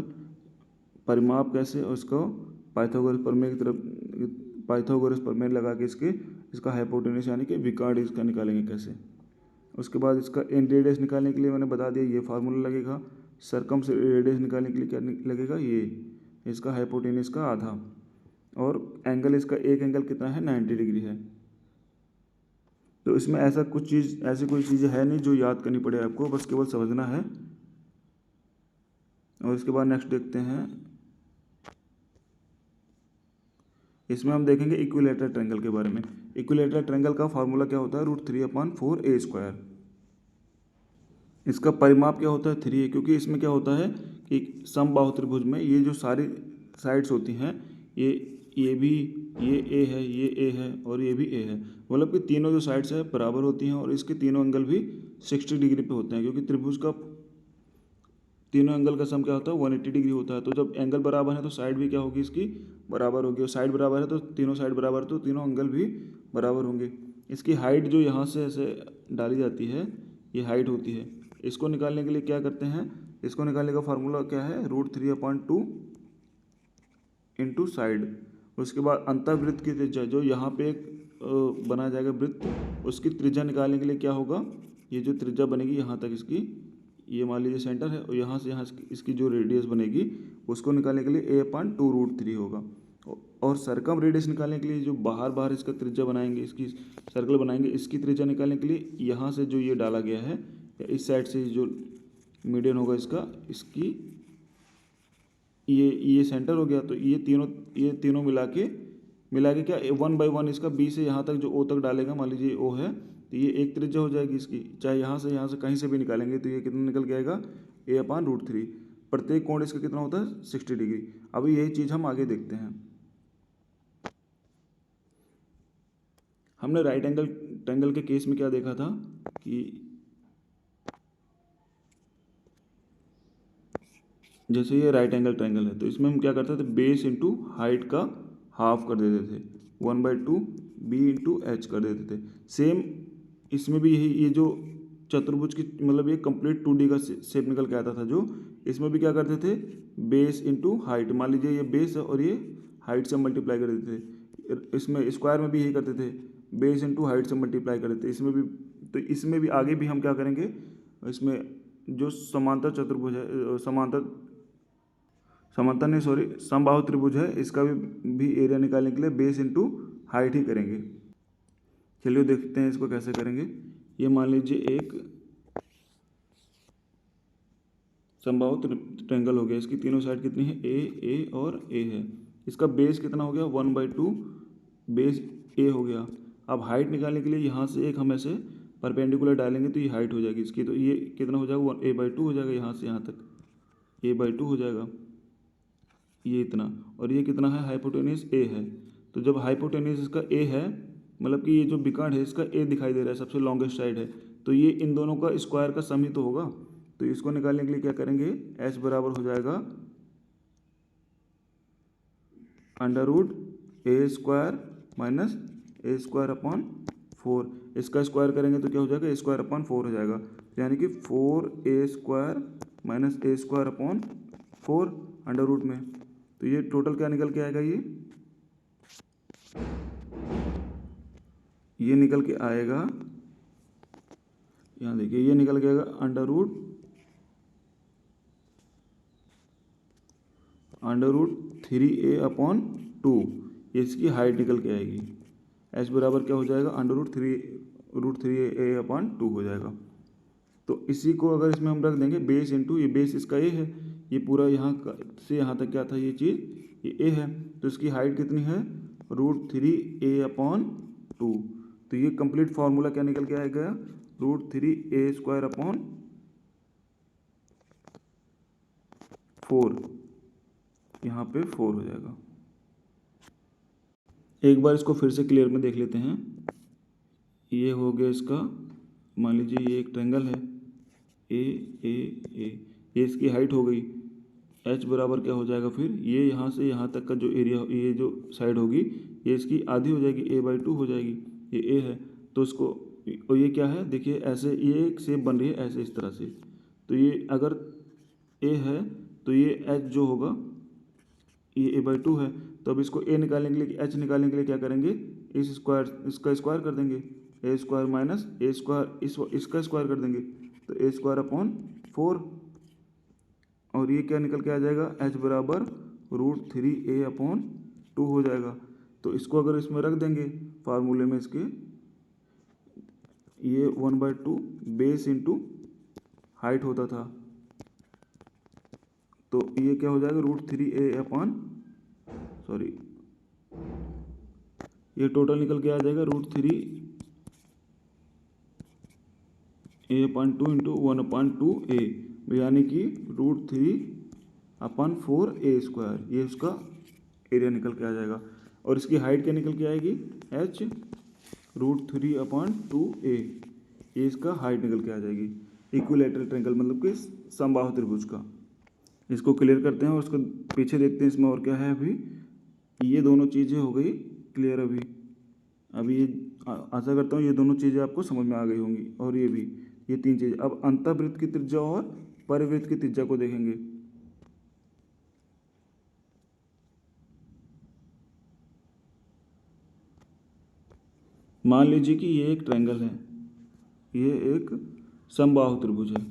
परिमाप कैसे, और इसको पाइथागोरस प्रमेय की तरफ, पाइथागोरस प्रमेय लगा के इसका हाइपोटेनस यानी कि विकर्ण इसका निकालेंगे कैसे। उसके बाद इसका एन रेडियस निकालने के लिए मैंने बता दिया ये फार्मूला लगेगा। सरकम रेडियस निकालने के लिए क्या लगेगा, ये इसका हाइपोटेनस का आधा, और एंगल इसका एक एंगल कितना है, 90 डिग्री है। तो इसमें ऐसी कोई चीज़ है नहीं जो याद करनी पड़े आपको, बस केवल समझना है। और इसके बाद नेक्स्ट देखते हैं, इसमें हम देखेंगे इक्विलैटरल ट्रायंगल के बारे में। इक्विलैटरल ट्रायंगल का फार्मूला क्या होता है, √3/4a²। इसका परिमाप क्या होता है, 3 है, क्योंकि इसमें क्या होता है कि समबाहु त्रिभुज में ये जो सारी साइड्स होती हैं, ये भी, ये ए है, ये ए है, और ये भी ए है, मतलब कि तीनों जो साइड्स है बराबर होती हैं, और इसके तीनों एंगल भी 60 डिग्री पे होते हैं, क्योंकि त्रिभुज का तीनों एंगल का सम क्या होता है, 180 डिग्री होता है। तो जब एंगल बराबर है तो साइड भी क्या होगी, इसकी बराबर होगी, और साइड बराबर है तो तीनों साइड बराबर, तो तीनों एंगल भी बराबर होंगे। इसकी हाइट जो यहाँ से ऐसे डाली जाती है, ये हाइट होती है। इसको निकालने के लिए क्या करते हैं, इसको निकालने का फार्मूला क्या है, √3/2 इंटू साइड। उसके बाद अंतःवृत्त की त्रिज्या, जो यहाँ पे एक बनाया जाएगा वृत्त, उसकी त्रिज्या निकालने के लिए क्या होगा, ये जो त्रिज्या बनेगी यहाँ तक इसकी, ये मान लीजिए सेंटर है, और यहाँ से यहाँ इसकी जो रेडियस बनेगी उसको निकालने के लिए a/2√3 होगा। और सरकम रेडियस निकालने के लिए जो बाहर इसका त्रिज्या बनाएंगे, इसकी सर्कल बनाएंगे, इसकी त्रिज्या निकालने के लिए यहाँ से जो ये डाला गया है, या इस साइड से जो मीडियन होगा इसकी ये सेंटर हो गया। तो ये तीनों मिला के क्या 1/1 इसका बी से यहाँ तक जो ओ तक डालेगा, मान लीजिए ओ है, तो ये एक त्रिज्या हो जाएगी इसकी, चाहे यहाँ से कहीं से भी निकालेंगे तो ये कितना निकल के आएगा, a/√3। प्रत्येक कोण इसका कितना होता है, 60 डिग्री। अभी यही चीज़ हम आगे देखते हैं। हमने राइट एंगल ट्रायंगल के केस में क्या देखा था कि जैसे ये राइट एंगल ट्रायंगल है, तो इसमें हम क्या करते थे, बेस इंटू हाइट का हाफ कर देते थे, 1/2 b इंटू एच कर देते थे। सेम इसमें भी यही, ये जो चतुर्भुज की मतलब ये कंप्लीट 2D का शेप निकल के आता था, जो इसमें भी क्या करते थे, बेस इंटू हाइट, मान लीजिए ये बेस है और ये हाइट से मल्टीप्लाई कर देते थे। इसमें स्क्वायर में भी यही करते थे, बेस इंटू हाइट से मल्टीप्लाई कर देते थे। इसमें भी, तो इसमें भी आगे भी हम क्या करेंगे, इसमें जो समांतर चतुर्भुज है, समबाहु त्रिभुज है, इसका भी एरिया निकालने के लिए बेस इंटू हाइट ही करेंगे। चलिए देखते हैं इसको कैसे करेंगे। ये मान लीजिए एक समबाहु ट्रायंगल हो गया, इसकी तीनों साइड कितनी है, ए और ए है। इसका बेस कितना हो गया, 1/2 बेस ए हो गया। अब हाइट निकालने के लिए यहाँ से एक हम ऐसे परपेंडिकुलर डालेंगे तो ये हाइट हो जाएगी इसकी, तो ये कितना हो जाएगा, a/2 हो जाएगा, यहाँ से यहाँ तक a/2 हो जाएगा, ये इतना। और ये कितना है, हाइपोटेनस a है। तो जब हाइपोटेनस इसका a है, मतलब कि ये जो विकर्ण है इसका a दिखाई दे रहा है, सबसे लॉन्गेस्ट साइड है, तो ये इन दोनों का स्क्वायर का सम ही तो होगा। तो इसको निकालने के लिए क्या करेंगे, h बराबर हो जाएगा √a² माइनस a²/4। इसका स्क्वायर करेंगे तो क्या हो जाएगा, a²/4 हो जाएगा, यानी कि 4a² minus a²/4 under root में। तो ये टोटल क्या निकल के आएगा, ये निकल के आएगा, यहाँ देखिए, ये निकल के आएगा √3a/2। ये इसकी हाइट निकल के आएगी। h बराबर क्या हो जाएगा, √3a/2 हो जाएगा। तो इसी को अगर इसमें हम रख देंगे बेस इंटू, ये बेस इसका ए है, ये पूरा यहाँ से यहाँ तक क्या था ये चीज़, ये ए है, तो इसकी हाइट कितनी है √3a/2। तो ये कंप्लीट फार्मूला क्या निकल के आएगा, √3a²/4, यहाँ पे 4 हो जाएगा। एक बार इसको फिर से क्लियर में देख लेते हैं। ये हो गया इसका, मान लीजिए ये एक ट्रायंगल है ए, ये इसकी हाइट हो गई। h बराबर क्या हो जाएगा फिर, ये यहाँ से यहाँ तक का जो एरिया, ये जो साइड होगी ये इसकी आधी हो जाएगी, a/2 हो जाएगी, ये a है। तो इसको, और ये क्या है देखिए, ऐसे ये एक शेप बन रही है ऐसे इस तरह से, तो ये अगर a है तो ये h जो होगा ये a/2 है। तो अब इसको a निकालने के लिए, h निकालने के लिए क्या करेंगे, इसका स्क्वायर कर देंगे, a² माइनस a², इसका स्क्वायर कर देंगे, तो a²/4, और ये क्या निकल के आ जाएगा, h बराबर √3a/2 हो जाएगा। तो इसको अगर इसमें रख देंगे फार्मूले में इसके, ये 1/2 बेस इंटू हाइट होता था, तो ये क्या हो जाएगा ये टोटल निकल के आ जाएगा √3a/2 इंटू 1/2a, यानी कि √3/4a², ये इसका एरिया निकल के आ जाएगा। और इसकी हाइट क्या निकल के आएगी, h √3/2a, ये इसका हाइट निकल के आ जाएगी। इक्विलैटरल ट्रायंगल मतलब कि समबाहु त्रिभुज का। इसको क्लियर करते हैं और उसको पीछे देखते हैं इसमें और क्या है। अभी ये दोनों चीज़ें हो गई क्लियर। अभी ये आशा करता हूँ ये दोनों चीज़ें आपको समझ में आ गई होंगी, और ये भी, ये 3 चीज़ें। अब अंतःवृत्त की त्रिज्या और परिवृत्त की त्रिज्या को देखेंगे। मान लीजिए कि ये एक ट्रायंगल है, ये एक समबाहु त्रिभुज है,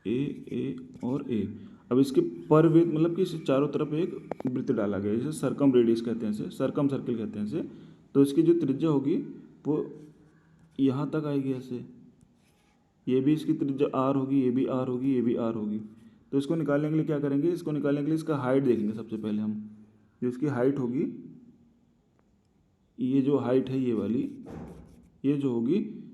ए और ए। अब इसके परिवृत्त मतलब कि इसे चारों तरफ एक वृत्त डाला गया है, इसे सर्कम रेडियस कहते हैं, इसे सर्कम सर्किल कहते हैं इसे। तो इसकी जो त्रिज्या होगी वो यहाँ तक आएगी ऐसे, ये भी इसकी त्रिज्या r होगी, ये भी r होगी, ये भी r होगी। तो इसको निकालने के लिए क्या करेंगे, इसको निकालने के लिए इसका हाइट देखेंगे सबसे पहले हम। जो इसकी हाइट होगी, ये जो हाइट है ये वाली, ये जो होगी,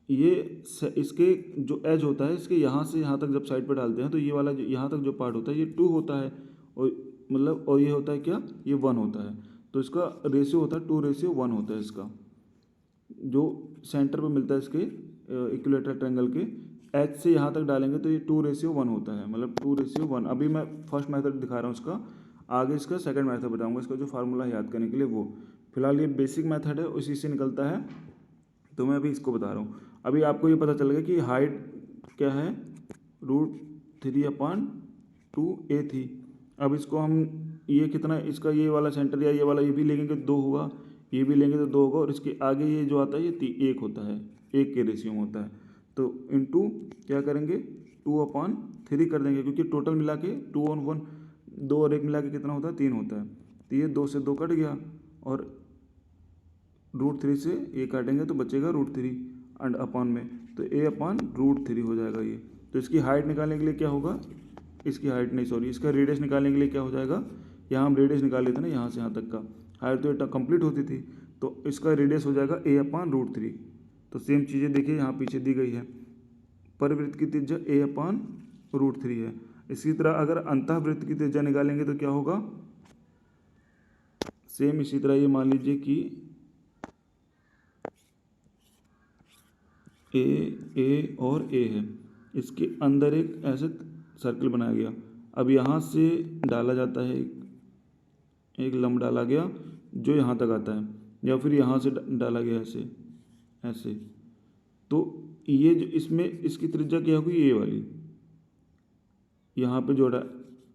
ये इसके जो एज होता है इसके यहाँ से यहाँ तक जब साइड पर डालते हैं तो ये वाला जो यहाँ तक जो पार्ट होता है ये 2 होता है, और मतलब और ये होता है क्या, ये 1 होता है। तो इसका रेशियो होता है 2:1 होता है इसका, जो सेंटर पे मिलता है इसके इक्विलैटरल ट्रायंगल के। एच से यहाँ तक डालेंगे तो ये 2:1 होता है, मतलब 2:1। अभी मैं फर्स्ट मेथड दिखा रहा हूँ इसका, आगे इसका सेकंड मेथड बताऊँगा, इसका जो फार्मूला याद करने के लिए वो। फिलहाल ये बेसिक मेथड है, उसी से निकलता है, तो मैं अभी इसको बता रहा हूँ। अभी आपको ये पता चल गया कि हाइट क्या है, √3/2a थी। अब इसको हम, ये कितना, इसका ये वाला सेंटर या ये वाला ये भी लेंगे तो 2 होगा, ये भी लेंगे तो 2 होगा, और इसके आगे ये जो आता है ये 1 होता है, 1 के रेशियो में होता है। तो इंटू क्या करेंगे, 2/3 कर देंगे, क्योंकि टोटल मिला के 2 और 1, 2 और 1 मिला के कितना होता है, 3 होता है। तो ये 2 से 2 कट गया, और √3 से ये काटेंगे तो बचेगा √3 एंड अपॉन में, तो a/√3 हो जाएगा ये। तो इसकी हाइट निकालने के लिए क्या होगा, इसकी हाइट नहीं सॉरी, इसका रेडियस निकालने के लिए क्या हो जाएगा, यहाँ हम रेडियस निकाल लेते हैं ना, यहाँ से यहाँ तक का। हाइट तो ये कंप्लीट होती थी, तो इसका रेडियस हो जाएगा a/√3। तो सेम चीज़ें देखिए यहाँ पीछे दी गई है, परिवृत्त की त्रिज्या a/√3 है। इसी तरह अगर अंतःवृत्त की त्रिज्या निकालेंगे तो क्या होगा, सेम इसी तरह। ये मान लीजिए कि ए और ए है, इसके अंदर एक ऐसे सर्कल बनाया गया। अब यहाँ से डाला जाता है, एक लंब डाला गया जो यहाँ तक आता है, या फिर यहाँ से डाला गया ऐसे ऐसे। तो ये जो इसमें इसकी त्रिज्या क्या होगी, ये वाली यहाँ पे जोड़ा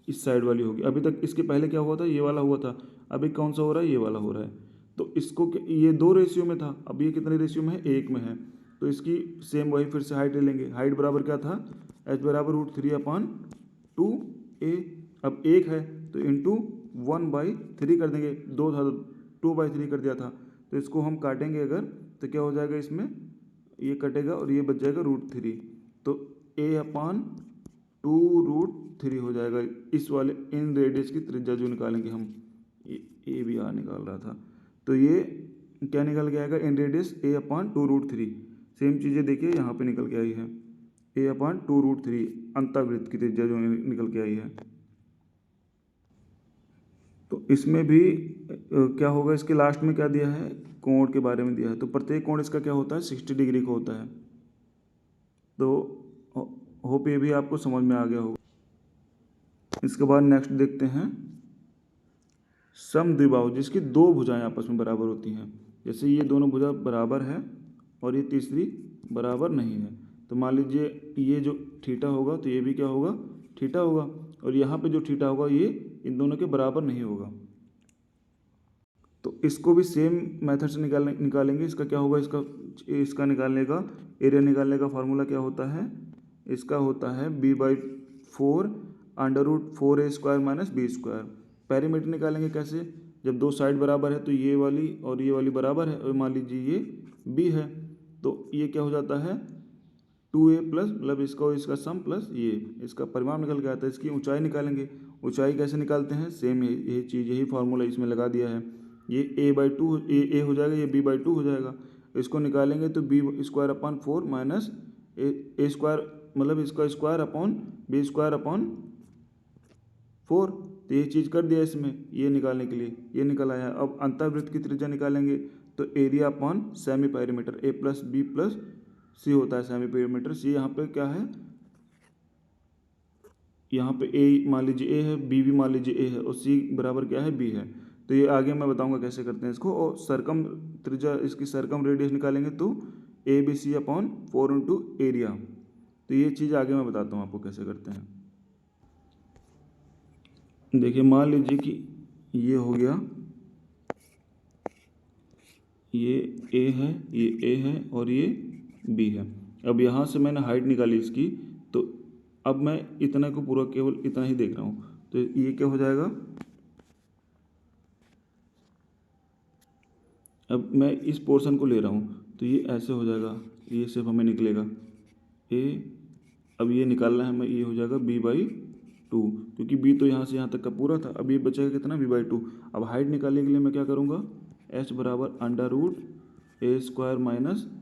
इस साइड वाली होगी। अभी तक इसके पहले क्या हुआ था, ये वाला हुआ था, अभी कौन सा हो रहा है, ये वाला हो रहा है। तो इसको ये 2 रेशियो में था, अब ये कितने रेशियो में है, 1 में है। तो इसकी सेम वही फिर से हाइट ले लेंगे। हाइट बराबर क्या था, h बराबर √3/2a। अब 1 है तो इंटू 1/3 कर देंगे, 2 था तो 2/3 कर दिया था, तो इसको हम काटेंगे अगर, तो क्या हो जाएगा इसमें, ये कटेगा और ये बच जाएगा √3, तो a/2√3 हो जाएगा इस वाले इन रेडियस की त्रिज्या जो निकालेंगे हम। ये भी आर निकाल रहा था, तो ये क्या निकल के आएगा, इन रेडियस a/2√3। सेम चीज़ें देखिए यहाँ पे निकल के आई है, a/2√3 अंतःवृत्त की त्रिज्या जो निकल के आई है। तो इसमें भी क्या होगा, इसके लास्ट में क्या दिया है, कोण के बारे में दिया है। तो प्रत्येक कोण इसका क्या होता है, 60 डिग्री का होता है। तो होप ये भी आपको समझ में आ गया होगा। इसके बाद नेक्स्ट देखते हैं समद्विबाहु, जिसकी दो भुजाएं आपस में बराबर होती हैं। जैसे ये दोनों भुजा बराबर है और ये तीसरी बराबर नहीं है, तो मान लीजिए ये जो थीटा होगा तो ये भी क्या होगा, थीटा होगा, और यहाँ पे जो थीटा होगा ये इन दोनों के बराबर नहीं होगा। तो इसको भी सेम मेथड से निकालेंगे। इसका क्या होगा, इसका निकालने का, एरिया निकालने का फार्मूला क्या होता है, इसका होता है b/4 √4a² - b²। पेरीमीटर निकालेंगे कैसे, जब दो साइड बराबर है तो ये वाली और ये वाली बराबर है, और मान लीजिए ये b है, तो ये क्या हो जाता है 2a प्लस, मतलब इसका और इसका सम प्लस ये, इसका परिमाण निकल के आता है। इसकी ऊंचाई निकालेंगे, ऊंचाई कैसे निकालते हैं, सेम यही चीज़, यही फार्मूला इसमें लगा दिया है। ये a/2 ए हो जाएगा, ये b/2 हो जाएगा। इसको निकालेंगे तो b² / 4 माइनस a², मतलब इसका स्क्वायर अपॉन b² / 4। तो ये चीज़ कर दिया इसमें, ये निकालने के लिए ये निकल आया। अब अंतःवृत्त की त्रिज्या निकालेंगे, तो area upon semi perimeter, a + b + c होता है सेमी पेरीमीटर। c यहाँ पे क्या है, यहाँ पे a मान लीजिए a है, b भी मान लीजिए a है, और c बराबर क्या है, b है। तो ये आगे मैं बताऊंगा कैसे करते हैं इसको। और सरकम त्रिज्या, इसकी सरकम रेडियस निकालेंगे तो ABC/4 × एरिया। तो ये चीज़ आगे मैं बताता हूँ आपको कैसे करते हैं। देखिए मान लीजिए कि ये हो गया, ये a है, ये a है और ये b है। अब यहाँ से मैंने हाइट निकाली इसकी, तो अब मैं इतना को पूरा केवल इतना ही देख रहा हूँ। तो ये क्या हो जाएगा, अब मैं इस पोर्शन को ले रहा हूँ, तो ये ऐसे हो जाएगा, ये सिर्फ हमें निकलेगा a। अब ये निकालना है हमें, ये हो जाएगा b/2, क्योंकि b तो यहाँ से यहाँ तक का पूरा था। अब ये बचेगा कितना, b/2। अब हाइट निकालने के लिए मैं क्या करूँगा, h = √a²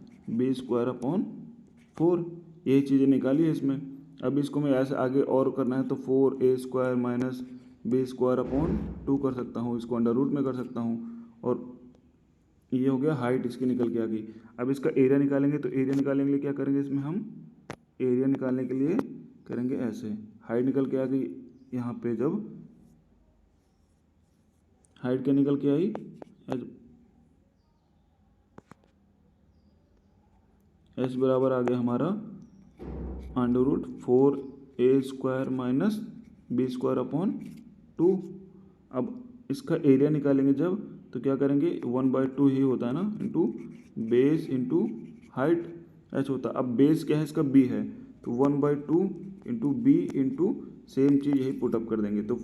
- b²/4। यही चीज़ें निकाली है इसमें। अब इसको मैं ऐसे आगे और करना है तो 4a² - b²/2 कर सकता हूँ, इसको √ में कर सकता हूँ, और ये हो गया हाइट इसकी निकल के आ गई। अब इसका एरिया निकालेंगे, तो एरिया निकालने के लिए क्या करेंगे, इसमें हम एरिया निकालने के लिए करेंगे ऐसे, हाइट निकल के आ गई यहाँ पे। जब हाइट क्या निकल के आई, h बराबर आ गया हमारा √4a² - b²/2। अब इसका एरिया निकालेंगे जब, तो क्या करेंगे, 1/2 ही होता है ना, into base into height h होता है। अब बेस क्या है इसका, b है, तो 1/2 इंटू b इंटू सेम चीज़ यही पुटअप कर देंगे, तो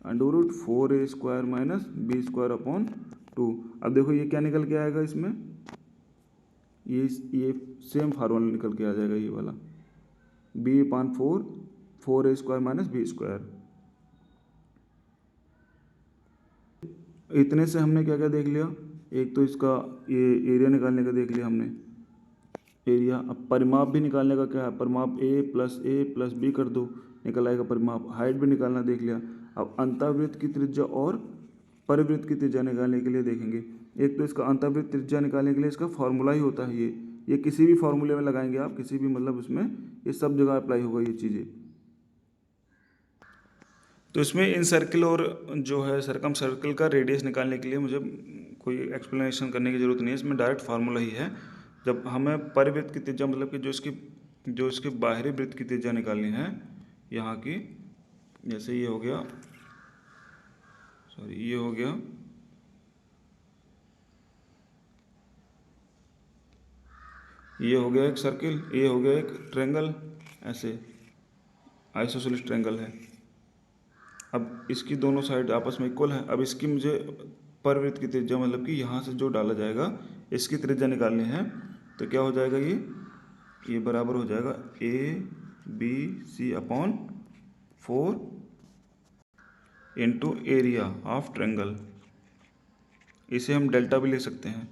√4a² - b²/2। अब देखो ये क्या निकल के आएगा इसमें, ये सेम फार्मूला निकल के आ जाएगा, ये वाला b/4 4a² - b²। इतने से हमने क्या क्या देख लिया, एक तो इसका ये एरिया निकालने का देख लिया हमने, एरिया। अब परिमाप भी निकालने का क्या है, परिमाप a + b कर दो, निकल आएगा परिमाप। हाइट भी निकालना देख लिया। अब अंतःवृत्त की त्रिज्या और परिवृत्त की त्रिज्या निकालने के लिए देखेंगे। एक तो इसका अंतःवृत्त त्रिज्या निकालने के लिए इसका फार्मूला ही होता है ये किसी भी फार्मूले में लगाएंगे आप, किसी भी, मतलब उसमें ये सब जगह अप्लाई होगा ये चीज़ें। तो इसमें इन सर्किल और जो है सरकम सर्कल का रेडियस निकालने के लिए मुझे कोई एक्सप्लेनेशन करने की ज़रूरत नहीं है, इसमें डायरेक्ट फार्मूला ही है। जब हमें परिवृत्त की त्रिज्या, मतलब कि जो इसकी बाहरी वृत्त की त्रिज्या निकालनी है यहाँ की, जैसे ये हो गया, सॉरी ये हो गया, ये हो गया एक सर्किल, ये हो गया एक ट्रायंगल, ऐसे आइसोसेलेस ट्रायंगल है। अब इसकी दोनों साइड आपस में इक्वल है। अब इसकी मुझे परवृत्त की त्रिज्या मतलब कि यहाँ से जो डाला जाएगा इसकी त्रिज्या निकालनी है। तो क्या हो जाएगा, ये बराबर हो जाएगा ABC/4 into area of triangle. इसे हम डेल्टा भी लिख सकते हैं।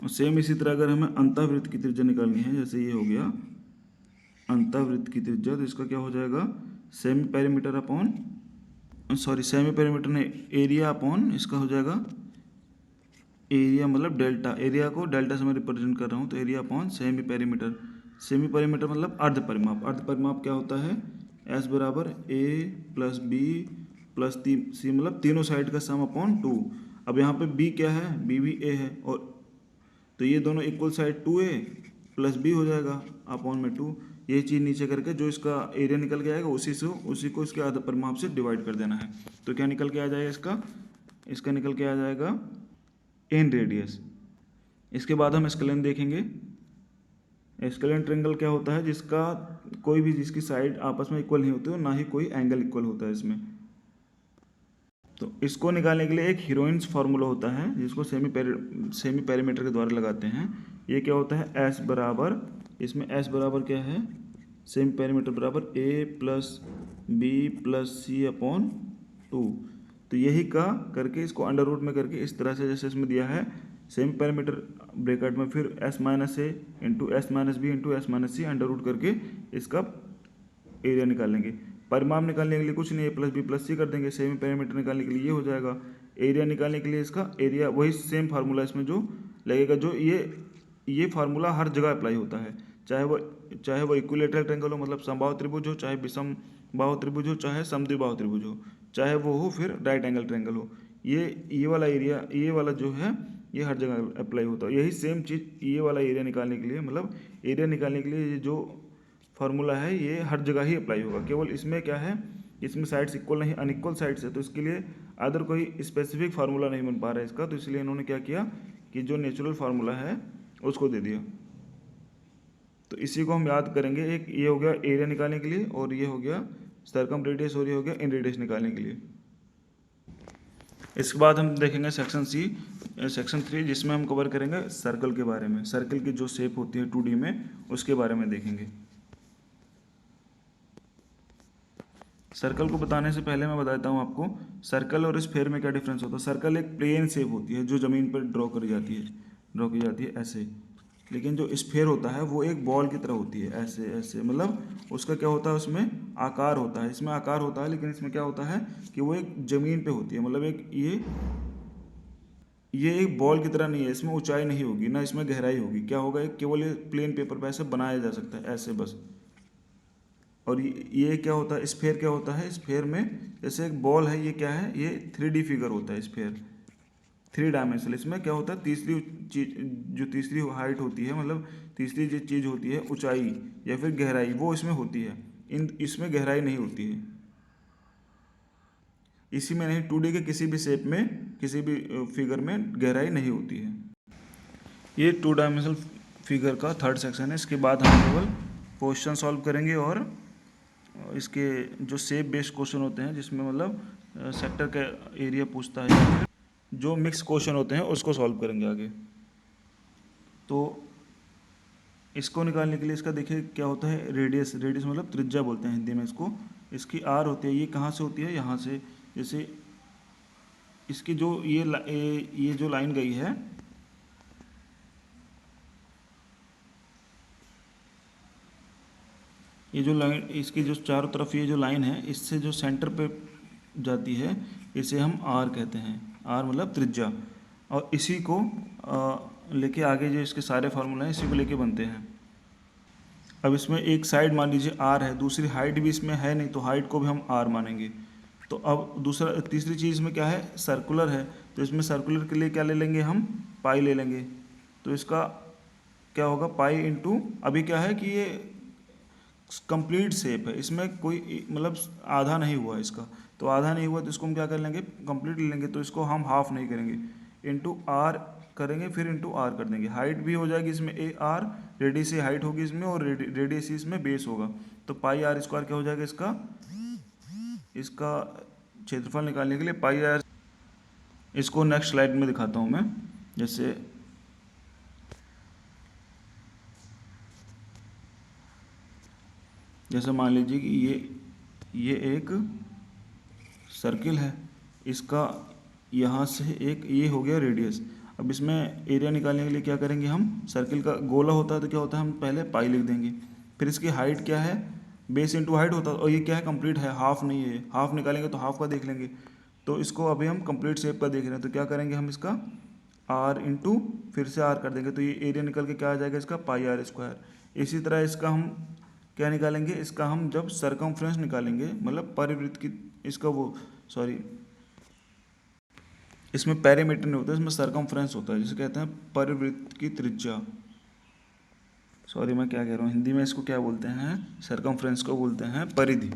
और सेम इसी तरह अगर हमें अंतःवृत्त की त्रिज्या निकालनी है, जैसे ये हो गया अंतःवृत्त की त्रिज्या, तो इसका क्या हो जाएगा, सेमी पेरीमीटर ने एरिया अपॉन इसका हो जाएगा एरिया, मतलब डेल्टा, एरिया को डेल्टा से मैं रिप्रेजेंट कर रहा हूँ, तो area upon semi perimeter. Semi perimeter मतलब अर्ध परिमाप। अर्ध परिमाप क्या होता है, S बराबर A plus B plus C, मतलब तीनों साइड का सम अपॉन 2। अब यहाँ पे B क्या है, B भी A है, और तो ये दोनों equal side 2A plus B हो जाएगा अपॉन में 2। ये चीज़ नीचे करके जो इसका एरिया निकल के आएगा उसी को इसके आधा परिमाप से डिवाइड कर देना है। तो क्या निकल के आ जाएगा, इसका निकल के आ जाएगा एन रेडियस। इसके बाद हम स्केलेन देखेंगे। स्केलेन ट्रायंगल क्या होता है, जिसकी साइड आपस में इक्वल नहीं होती और ना ही कोई एंगल इक्वल होता है इसमें। तो इसको निकालने के लिए एक हीरोइंस फार्मूला होता है जिसको सेमी पेरीमीटर के द्वारा लगाते हैं। ये क्या होता है, S बराबर, इसमें S बराबर क्या है, सेमी पेरीमीटर बराबर A plus B plus C upon 2। तो यही का करके इसको अंडर रूट में करके इस तरह से जैसे इसमें दिया है सेमी पेरीमीटर ब्रैकेट में फिर S minus A into S minus B into S minus C under root करके इसका एरिया निकालेंगे। परिमाप निकालने के लिए कुछ नहीं है, प्लस बी प्लस सी कर देंगे। सेमी पेरीमीटर निकालने के लिए ये हो जाएगा। एरिया निकालने के लिए इसका एरिया वही सेम फार्मूला इसमें जो लगेगा, जो ये फार्मूला हर जगह अप्लाई होता है, चाहे वो इक्विलेटरल ट्रायंगल हो मतलब समबाहु त्रिभुज हो, चाहे विषम बाहु त्रिभुज हो, चाहे समद्विबाहु त्रिभुज हो, चाहे वो हो फिर राइट एंगल ट्रायंगल हो। ये वाला एरिया, ये वाला जो है ये हर जगह अप्लाई होता है। यही सेम चीज़ ये वाला एरिया निकालने के लिए, मतलब एरिया निकालने के लिए ये जो फार्मूला है ये हर जगह ही अप्लाई होगा। केवल इसमें क्या है, इसमें साइड्स इक्वल नहीं अनइक्वल साइड्स है, तो इसके लिए अदर कोई स्पेसिफिक फार्मूला नहीं बन पा रहा है इसका, तो इसलिए इन्होंने क्या किया कि जो नेचुरल फार्मूला है उसको दे दिया। तो इसी को हम याद करेंगे। एक ये हो गया एरिया निकालने के लिए, और ये हो गया सर्कम रेडियस, और ये हो गया इन रेडियस निकालने के लिए। इसके बाद हम देखेंगे सेक्शन 3 जिसमें हम कवर करेंगे सर्कल के बारे में। सर्कल की जो शेप होती है 2D में उसके बारे में देखेंगे। सर्कल को बताने से पहले मैं बताता हूँ आपको सर्कल और स्फीयर में क्या डिफरेंस होता है। सर्कल एक प्लेन शेप होती है जो ज़मीन पर ड्रॉ की जाती है ऐसे, लेकिन जो स्फीयर होता है वो एक बॉल की तरह होती है ऐसे, मतलब उसका क्या होता है, उसमें आकार होता है। इसमें आकार होता है लेकिन इसमें क्या होता है कि वो एक ज़मीन पे होती है, मतलब एक ये एक बॉल की तरह नहीं है। इसमें ऊंचाई नहीं होगी ना इसमें गहराई होगी। क्या होगा, एक केवल ये प्लेन पेपर पे ऐसे बनाया जा सकता है ऐसे बस। और ये क्या होता है, स्फीयर क्या होता है, स्फीयर में जैसे एक बॉल है, ये क्या है, ये 3D फिगर होता है स्फीयर, 3 डायमेंशनल। इसमें क्या होता है, तीसरी हाइट होती है, मतलब तीसरी जो चीज़ होती है ऊंचाई या फिर गहराई, वो इसमें होती है। इसमें गहराई नहीं होती है, इसी में नहीं 2D के किसी भी शेप में किसी भी फिगर में गहराई नहीं होती है। ये 2 डायमेंशनल फिगर का 3rd सेक्शन है। इसके बाद हम केवल क्वेश्चन सॉल्व करेंगे और इसके जो शेप बेस्ड क्वेश्चन होते हैं जिसमें मतलब सेक्टर का एरिया पूछता है, या फिर जो मिक्स क्वेश्चन होते हैं उसको सॉल्व करेंगे आगे। तो इसको निकालने के लिए इसका देखिए क्या होता है, रेडियस मतलब त्रिज्या बोलते हैं हिंदी में इसको। इसकी आर होती है, ये कहाँ से होती है, यहाँ से। जैसे इसकी जो ये जो लाइन गई है, ये जो लाइन इसकी जो चारों तरफ ये जो लाइन है इससे जो सेंटर पे जाती है इसे हम आर कहते हैं। आर मतलब त्रिज्या। और इसी को लेके आगे जो इसके सारे फार्मूले हैं इसी को लेके बनते हैं। अब इसमें एक साइड मान लीजिए आर है, दूसरी हाइट भी इसमें है नहीं, तो हाइट को भी हम आर मानेंगे। तो अब तीसरी चीज़ में क्या है, सर्कुलर है, तो इसमें सर्कुलर के लिए क्या ले लेंगे हम, पाई ले लेंगे। तो इसका क्या होगा, पाई इंटू, अभी क्या है कि ये कंप्लीट शेप है, इसमें कोई मतलब आधा नहीं हुआ इसका, तो आधा नहीं हुआ तो इसको हम क्या कर लेंगे, कंप्लीट ले लेंगे। तो इसको हम हाफ नहीं करेंगे, इंटू आर करेंगे, फिर इंटू आर कर देंगे। हाइट भी हो जाएगी इसमें ए आर, रेडियस से हाइट होगी इसमें, और रेडियस इसमें बेस होगा। तो पाई आर स्क्वायर क्या हो जाएगा इसका क्षेत्रफल निकालने के लिए पाई आर, इसको नेक्स्ट स्लाइड में दिखाता हूँ मैं। जैसे मान लीजिए कि ये एक सर्किल है, इसका यहाँ से एक ये हो गया रेडियस। अब इसमें एरिया निकालने के लिए क्या करेंगे हम, सर्किल का गोला होता है तो क्या होता है, हम पहले पाई लिख देंगे, फिर इसकी हाइट क्या है, बेस इंटू हाइट होता है, और ये क्या है, कंप्लीट है, हाफ नहीं है, हाफ निकालेंगे तो हाफ का देख लेंगे। तो इसको अभी हम कंप्लीट शेप का देख रहे हैं, तो क्या करेंगे हम, इसका आर इंटू फिर से आर कर देंगे, तो ये एरिया निकल के क्या आ जाएगा इसका, पाई आर स्क्वायर। इसी तरह इसका हम क्या निकालेंगे, इसका हम जब सरकमफ्रेंस निकालेंगे, मतलब परिवृत्त की, इसका वो सॉरी इसमें पेरीमीटर नहीं होता, इसमें सरकमफ्रेंस होता है, जिसे कहते हैं परिवृत्त की त्रिज्या। सॉरी मैं क्या कह रहा हूँ, हिंदी में इसको क्या बोलते हैं, सरकमफ्रेंस को बोलते हैं परिधि।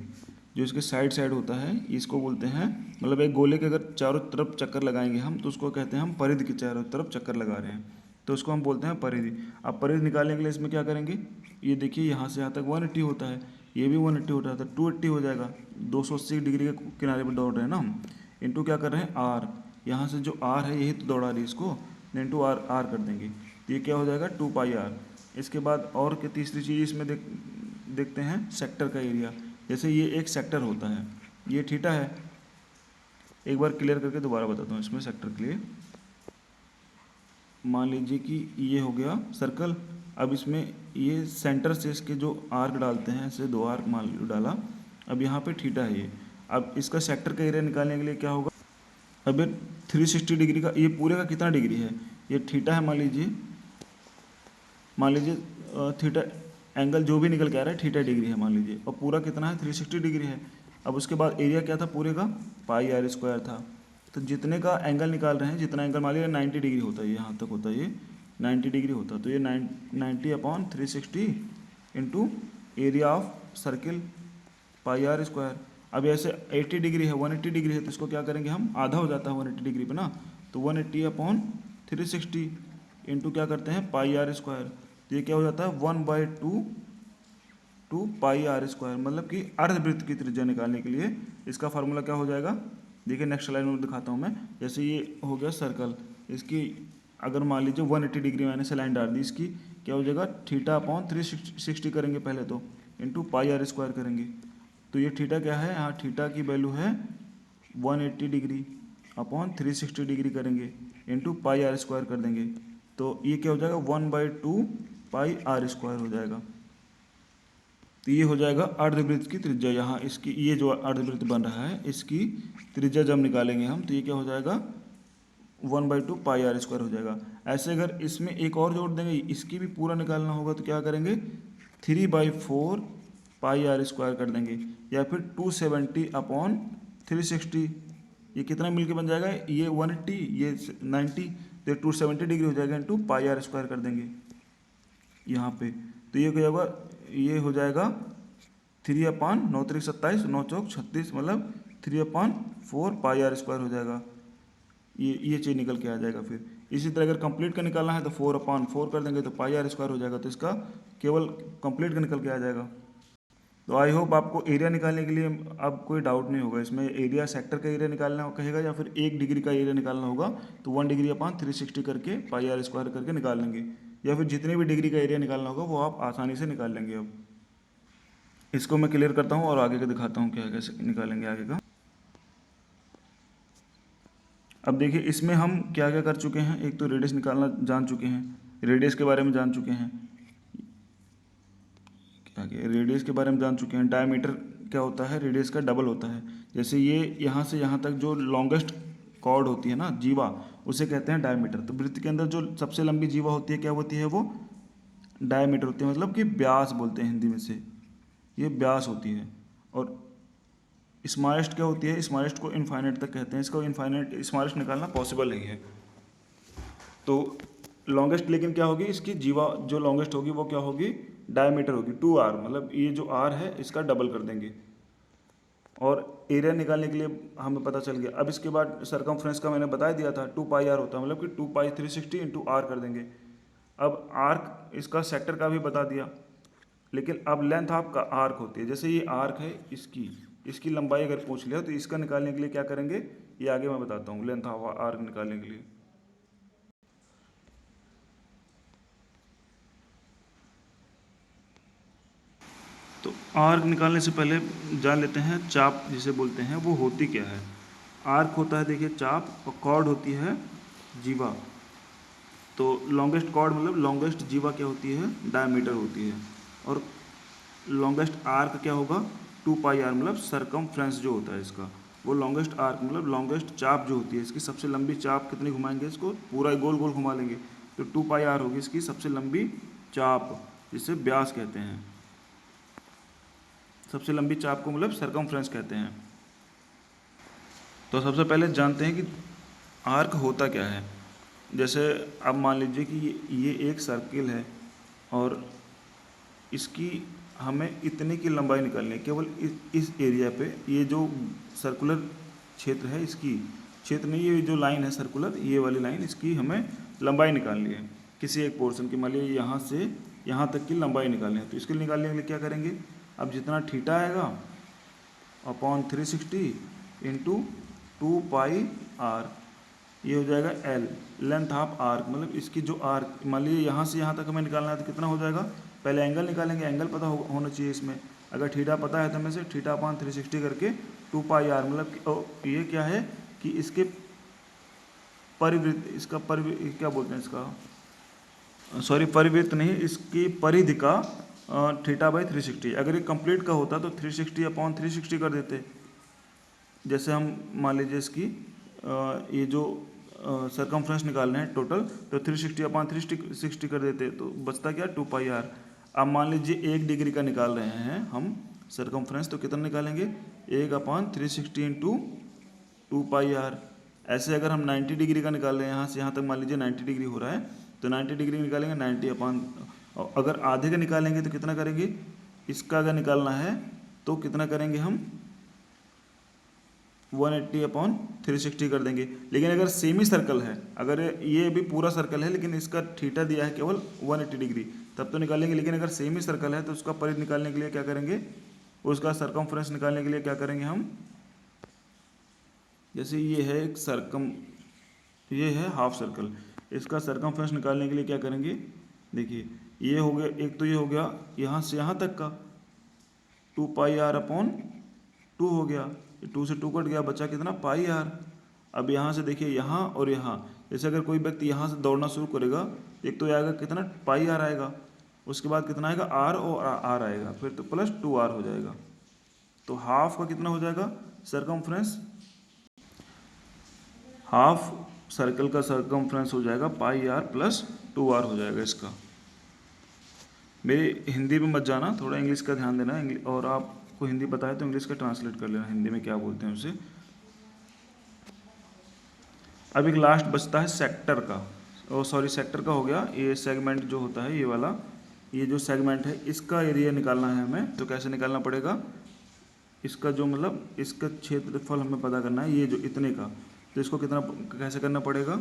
जो इसके साइड साइड होता है इसको बोलते हैं, मतलब एक गोले के अगर चारों तरफ चक्कर लगाएंगे हम तो उसको कहते हैं हम परिधि के चारों तरफ चक्कर लगा रहे हैं, तो उसको हम बोलते हैं परिधि। अब परिधि निकालने के लिए इसमें क्या करेंगे, ये देखिए यहाँ से यहाँ तक 180 होता है, ये भी 180 होता है, तो 280 हो जाएगा। 280 डिग्री के किनारे पर दौड़ रहे हैं ना हम, इंटू क्या कर रहे हैं आर, यहाँ से जो आर है यही तो दौड़ा रही है इसको, इंटू आर आर कर देंगे, तो ये क्या हो जाएगा 2 पाई आर। इसके बाद और क्या तीसरी चीज़ इसमें देखते हैं सेक्टर का एरिया। जैसे ये एक सेक्टर होता है, ये थीटा है, एक बार क्लियर करके दोबारा बताता हूँ इसमें सेक्टर के लिए। मान लीजिए कि ये हो गया सर्कल, अब इसमें ये सेंटर से इसके जो आर्क डालते हैं, ऐसे 2 आर्क मान लो डाला, अब यहाँ पे थीटा है ये। अब इसका सेक्टर का एरिया निकालने के लिए क्या होगा, अब ये 360 डिग्री का, ये पूरे का कितना डिग्री है, ये थीटा है मान लीजिए थीटा एंगल जो भी निकल के आ रहा है थीटा डिग्री है मान लीजिए, और पूरा कितना है 360 डिग्री है। अब उसके बाद एरिया क्या था पूरे का, पाई आर स्क्वायर था। तो जितने का एंगल निकाल रहे हैं, जितना एंगल मान लीजिए 90 डिग्री होता है, यहाँ तक होता है ये 90 डिग्री होता है, तो ये 90/360 into area of circle pi R square. अब ऐसे 80 डिग्री है, 180 डिग्री है, तो इसको क्या करेंगे हम, आधा हो जाता है 180 डिग्री पे ना, तो 180/360 इंटू क्या करते हैं पाई आर स्क्वायर, तो ये क्या हो जाता है 1/2 पाई आर स्क्वायर। मतलब कि अर्धवृत्त की त्रिज्या निकालने के लिए इसका फार्मूला क्या हो जाएगा, देखिए नेक्स्ट स्लाइड में दिखाता हूँ मैं। जैसे ये हो गया सर्कल, इसकी अगर मान लीजिए 180 डिग्री मैंने से लाइन डाल दी, इसकी क्या हो जाएगा θ/360 करेंगे पहले तो, इंटू पाई आर स्क्वायर करेंगे, तो ये थीटा क्या है, यहाँ थीटा की वैल्यू है 180 डिग्री अपॉन 360 डिग्री करेंगे, इंटू पाई आर स्क्वायर कर देंगे, तो ये क्या हो जाएगा 1/2 पाई आर स्क्वायर हो जाएगा। तो ये हो जाएगा अर्धवृत्त की त्रिज्या। यहाँ इसकी ये जो अर्धवृत्त बन रहा है इसकी त्रिज्या जब निकालेंगे हम, तो ये क्या हो जाएगा 1/2 पाई आर स्क्वायर हो जाएगा। ऐसे अगर इसमें एक और जोड़ देंगे, इसकी भी पूरा निकालना होगा, तो क्या करेंगे 3/4 पाई आर स्क्वायर कर देंगे, या फिर 270/360, ये कितना मिलके बन जाएगा, ये 180 ये 90, तो 270 डिग्री हो जाएगा, इंटू पाई आर स्क्वायर कर देंगे यहाँ पे, तो ये क्या होगा, ये हो जाएगा 3/9×27 9×4 मतलब 3/4 पाई आर स्क्वायर हो जाएगा। ये चीज़ निकल के आ जाएगा। फिर इसी तरह अगर कंप्लीट का निकालना है तो 4/4 कर देंगे, तो पाई आर स्क्वायर हो जाएगा, तो इसका केवल कंप्लीट का निकल के आ जाएगा। तो आई होप आपको एरिया निकालने के लिए अब कोई डाउट नहीं होगा। इसमें एरिया सेक्टर का एरिया निकालना कहेगा या फिर 1 डिग्री का एरिया निकालना होगा, तो 1 डिग्री/360 करके पाई आर स्क्वायर करके निकाल लेंगे, या फिर जितने भी डिग्री का एरिया निकालना होगा वो आप आसानी से निकाल लेंगे। अब इसको मैं क्लियर करता हूँ और आगे का दिखाता हूँ क्या कैसे निकालेंगे आगे का। अब देखिए इसमें हम क्या क्या कर चुके हैं, एक तो रेडियस निकालना जान चुके हैं, रेडियस के बारे में जान चुके हैं, क्या क्या रेडियस के बारे में जान चुके हैं। डायमीटर क्या होता है, रेडियस का डबल होता है। जैसे ये यहाँ से यहाँ तक जो लॉन्गेस्ट कॉर्ड होती है ना, जीवा, उसे कहते हैं डायमीटर। तो वृत्त के अंदर जो सबसे लंबी जीवा होती है क्या होती है, वो डायमीटर होती है, मतलब कि व्यास बोलते हैं हिंदी में से, ये व्यास होती है। और स्मॉलेस्ट क्या होती है, स्मॉलेस्ट को इनफाइनाइट तक कहते हैं, इसको इनफाइनाइट स्मॉलेस्ट निकालना पॉसिबल नहीं है। तो लॉन्गेस्ट लेकिन क्या होगी, इसकी जीवा जो लॉन्गेस्ट होगी वो क्या होगी, डायमीटर होगी 2r, मतलब ये जो r है इसका डबल कर देंगे। और एरिया निकालने के लिए हमें पता चल गया। अब इसके बाद सरकमफ्रेंस का मैंने बता दिया था 2 पाई r होता है, मतलब कि 2π360 इंटू r कर देंगे। अब आर्क इसका सेक्टर का भी बता दिया, लेकिन अब लेंथ आपका आर्क होती है। जैसे ये आर्क है इसकी, इसकी लंबाई अगर पूछ लिया तो इसका निकालने के लिए क्या करेंगे, ये आगे मैं बताता हूँ, लेंथ ऑफ आर्क निकालने के लिए। तो आर्क निकालने से पहले जान लेते हैं चाप जिसे बोलते हैं वो होती क्या है। आर्क होता है देखिए चाप, और कॉर्ड होती है जीवा। तो लॉन्गेस्ट कॉर्ड मतलब लॉन्गेस्ट जीवा क्या होती है, डायमीटर होती है। और लॉन्गेस्ट आर्क क्या होगा, 2 पाई आर मतलब सरकमफ्रेंस जो होता है इसका, वो लॉन्गेस्ट आर्क मतलब लॉन्गेस्ट चाप जो होती है इसकी सबसे लंबी चाप कितनी घुमाएंगे, इसको पूरा गोल गोल घुमा लेंगे तो 2 पाई आर होगी इसकी सबसे लंबी चाप, जिसे व्यास कहते हैं। सबसे लंबी चाप को मतलब सरकमफ्रेंस कहते हैं। तो सबसे पहले जानते हैं कि आर्क होता क्या है। जैसे अब मान लीजिए कि ये एक सर्किल है और इसकी हमें इतने की लंबाई निकालनी है, केवल इस एरिया पे, ये जो सर्कुलर क्षेत्र है इसकी क्षेत्र नहीं, ये जो लाइन है सर्कुलर, ये वाली लाइन, इसकी हमें लंबाई निकालनी है किसी एक पोर्शन की। मान लीजिए यहाँ से यहाँ तक की लंबाई निकालनी है, तो इसके लिए निकालने के लिए क्या करेंगे, अब जितना थीटा आएगा अपॉन 360 इंटू 2 पाई आर, ये हो जाएगा एल, लेंथ ऑफ आर्क मतलब इसकी जो आर्क, मान लीजिए यहाँ से यहाँ तक हमें निकालना है तो कितना हो जाएगा, पहले एंगल निकालेंगे, एंगल पता होना चाहिए इसमें। अगर थीटा पता है तो मैं से थीटा अपॉन 360 करके 2 पाई आर मतलब ये क्या है कि इसके परिवृत्त, इसका क्या बोलते हैं इसका, सॉरी परिवृत्त नहीं, इसकी परिधि का थीटा बाई 360। अगर ये कंप्लीट का होता तो 360 अपॉन 360 कर देते। जैसे हम मान लीजिए इसकी ये जो सरकमफ्रेंस निकालना है टोटल, तो 360 अपॉन 360 कर देते, तो बचता क्या 2 पाई आर। अब मान लीजिए 1 डिग्री का निकाल रहे हैं हम सरकमफ्रेंस, तो कितना निकालेंगे, 1 अपॉन 360 इंटू 2 पाई आर। ऐसे अगर हम 90 डिग्री का निकाल रहे हैं, यहाँ से यहाँ तक मान लीजिए 90 डिग्री हो रहा है, तो 90 डिग्री निकालेंगे 90 अपॉन, अगर आधे का निकालेंगे तो कितना करेंगे, इसका अगर निकालना है तो कितना करेंगे हम 180 अपॉन 360 कर देंगे। लेकिन अगर सेमी सर्कल है, अगर ये भी पूरा सर्कल है लेकिन इसका थीटा दिया है केवल 180 डिग्री, तब तो निकालेंगे। लेकिन अगर सेमी सर्कल है तो उसका परिधि निकालने के लिए क्या करेंगे, उसका सरकमफ्रेंस निकालने के लिए क्या करेंगे हम, जैसे ये है एक ये है हाफ सर्कल, इसका सरकमफ्रेंस निकालने के लिए क्या करेंगे, देखिए ये हो गया, एक तो ये हो गया यहाँ से यहाँ तक का 2 पाई आर अपॉन 2 हो गया, 2 से 2 कट गया, बचा कितना पाई आर। अब यहाँ से देखिए यहाँ और यहाँ, जैसे अगर कोई व्यक्ति यहाँ से दौड़ना शुरू करेगा, एक तो आएगा कितना पाई आर आएगा, उसके बाद कितना आएगा आर और आर आएगा, फिर तो प्लस 2 आर हो जाएगा। तो हाफ का कितना हो जाएगा सरकमफ्रेंस, हाफ सर्कल का सरकमफ्रेंस हो जाएगा पाई आर प्लस 2 आर हो जाएगा इसका। मेरी हिंदी में मत जाना, थोड़ा इंग्लिश का ध्यान देना, और आपको हिंदी पता है तो इंग्लिश का ट्रांसलेट कर लेना, हिंदी में क्या बोलते हैं उसे। अब एक लास्ट बचता है सेक्टर का, सॉरी सेक्टर का हो गया, ये सेगमेंट जो होता है ये वाला, ये जो सेगमेंट है इसका एरिया निकालना है हमें। तो कैसे निकालना पड़ेगा, इसका जो मतलब इसका क्षेत्रफल हमें पता करना है, ये जो इतने का, तो इसको कितना कैसे करना पड़ेगा,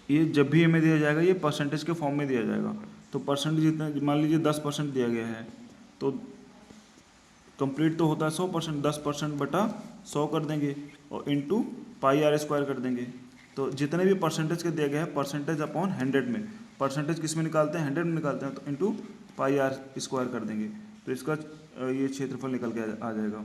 ये जब भी हमें दिया जाएगा ये परसेंटेज के फॉर्म में दिया जाएगा। तो परसेंटेज इतना, मान लीजिए 10% दिया गया है, तो कंप्लीट तो होता है 100%, 10% बटा 100 कर देंगे और इंटू पाई आर स्क्वायर कर देंगे। तो जितने भी परसेंटेज के दिया गया है, परसेंटेज अपॉन 100 में, परसेंटेज किस में निकालते हैं 100 में निकालते हैं, तो इंटू पाई आर स्क्वायर कर देंगे, तो इसका ये क्षेत्रफल निकल के आ जाएगा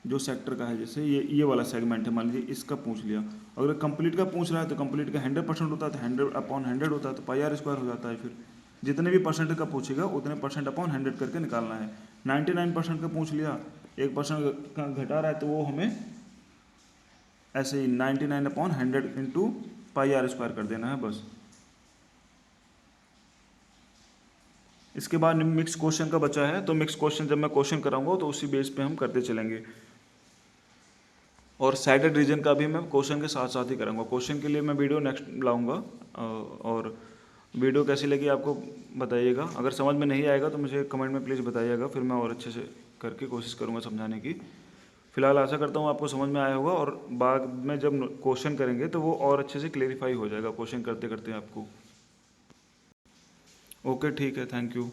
जो सेक्टर का है। जैसे ये वाला सेगमेंट है, मान लीजिए इसका पूछ लिया, अगर कंप्लीट का पूछ रहा है तो कंप्लीट का 100% होता है, तो 100 अपॉन 100 होता है, तो पाई आर स्क्वायर हो जाता है। फिर जितने भी परसेंट का पूछेगा उतने परसेंट अपॉन 100 करके निकालना है। 99% का पूछ लिया, 1% का घटा रहा है, तो वो हमें ऐसे ही 99 upon 100 into pi R square कर देना है बस। इसके बाद मिक्स क्वेश्चन का बचा है, तो मिक्स क्वेश्चन जब मैं क्वेश्चन कराऊंगा तो उसी बेस पे हम करते चलेंगे, और साइडेड रीजन का भी मैं क्वेश्चन के साथ साथ ही कराऊंगा। क्वेश्चन के लिए मैं वीडियो नेक्स्ट लाऊंगा, और वीडियो कैसी लगी आपको बताइएगा। अगर समझ में नहीं आएगा तो मुझे कमेंट में प्लीज़ बताइएगा, फिर मैं और अच्छे से करके कोशिश करूँगा समझाने की। फिलहाल आशा करता हूँ आपको समझ में आया होगा, और बाद में जब क्वेश्चन करेंगे तो वो और अच्छे से क्लेरिफाई हो जाएगा क्वेश्चन करते करते आपको। ओके ठीक है, थैंक यू।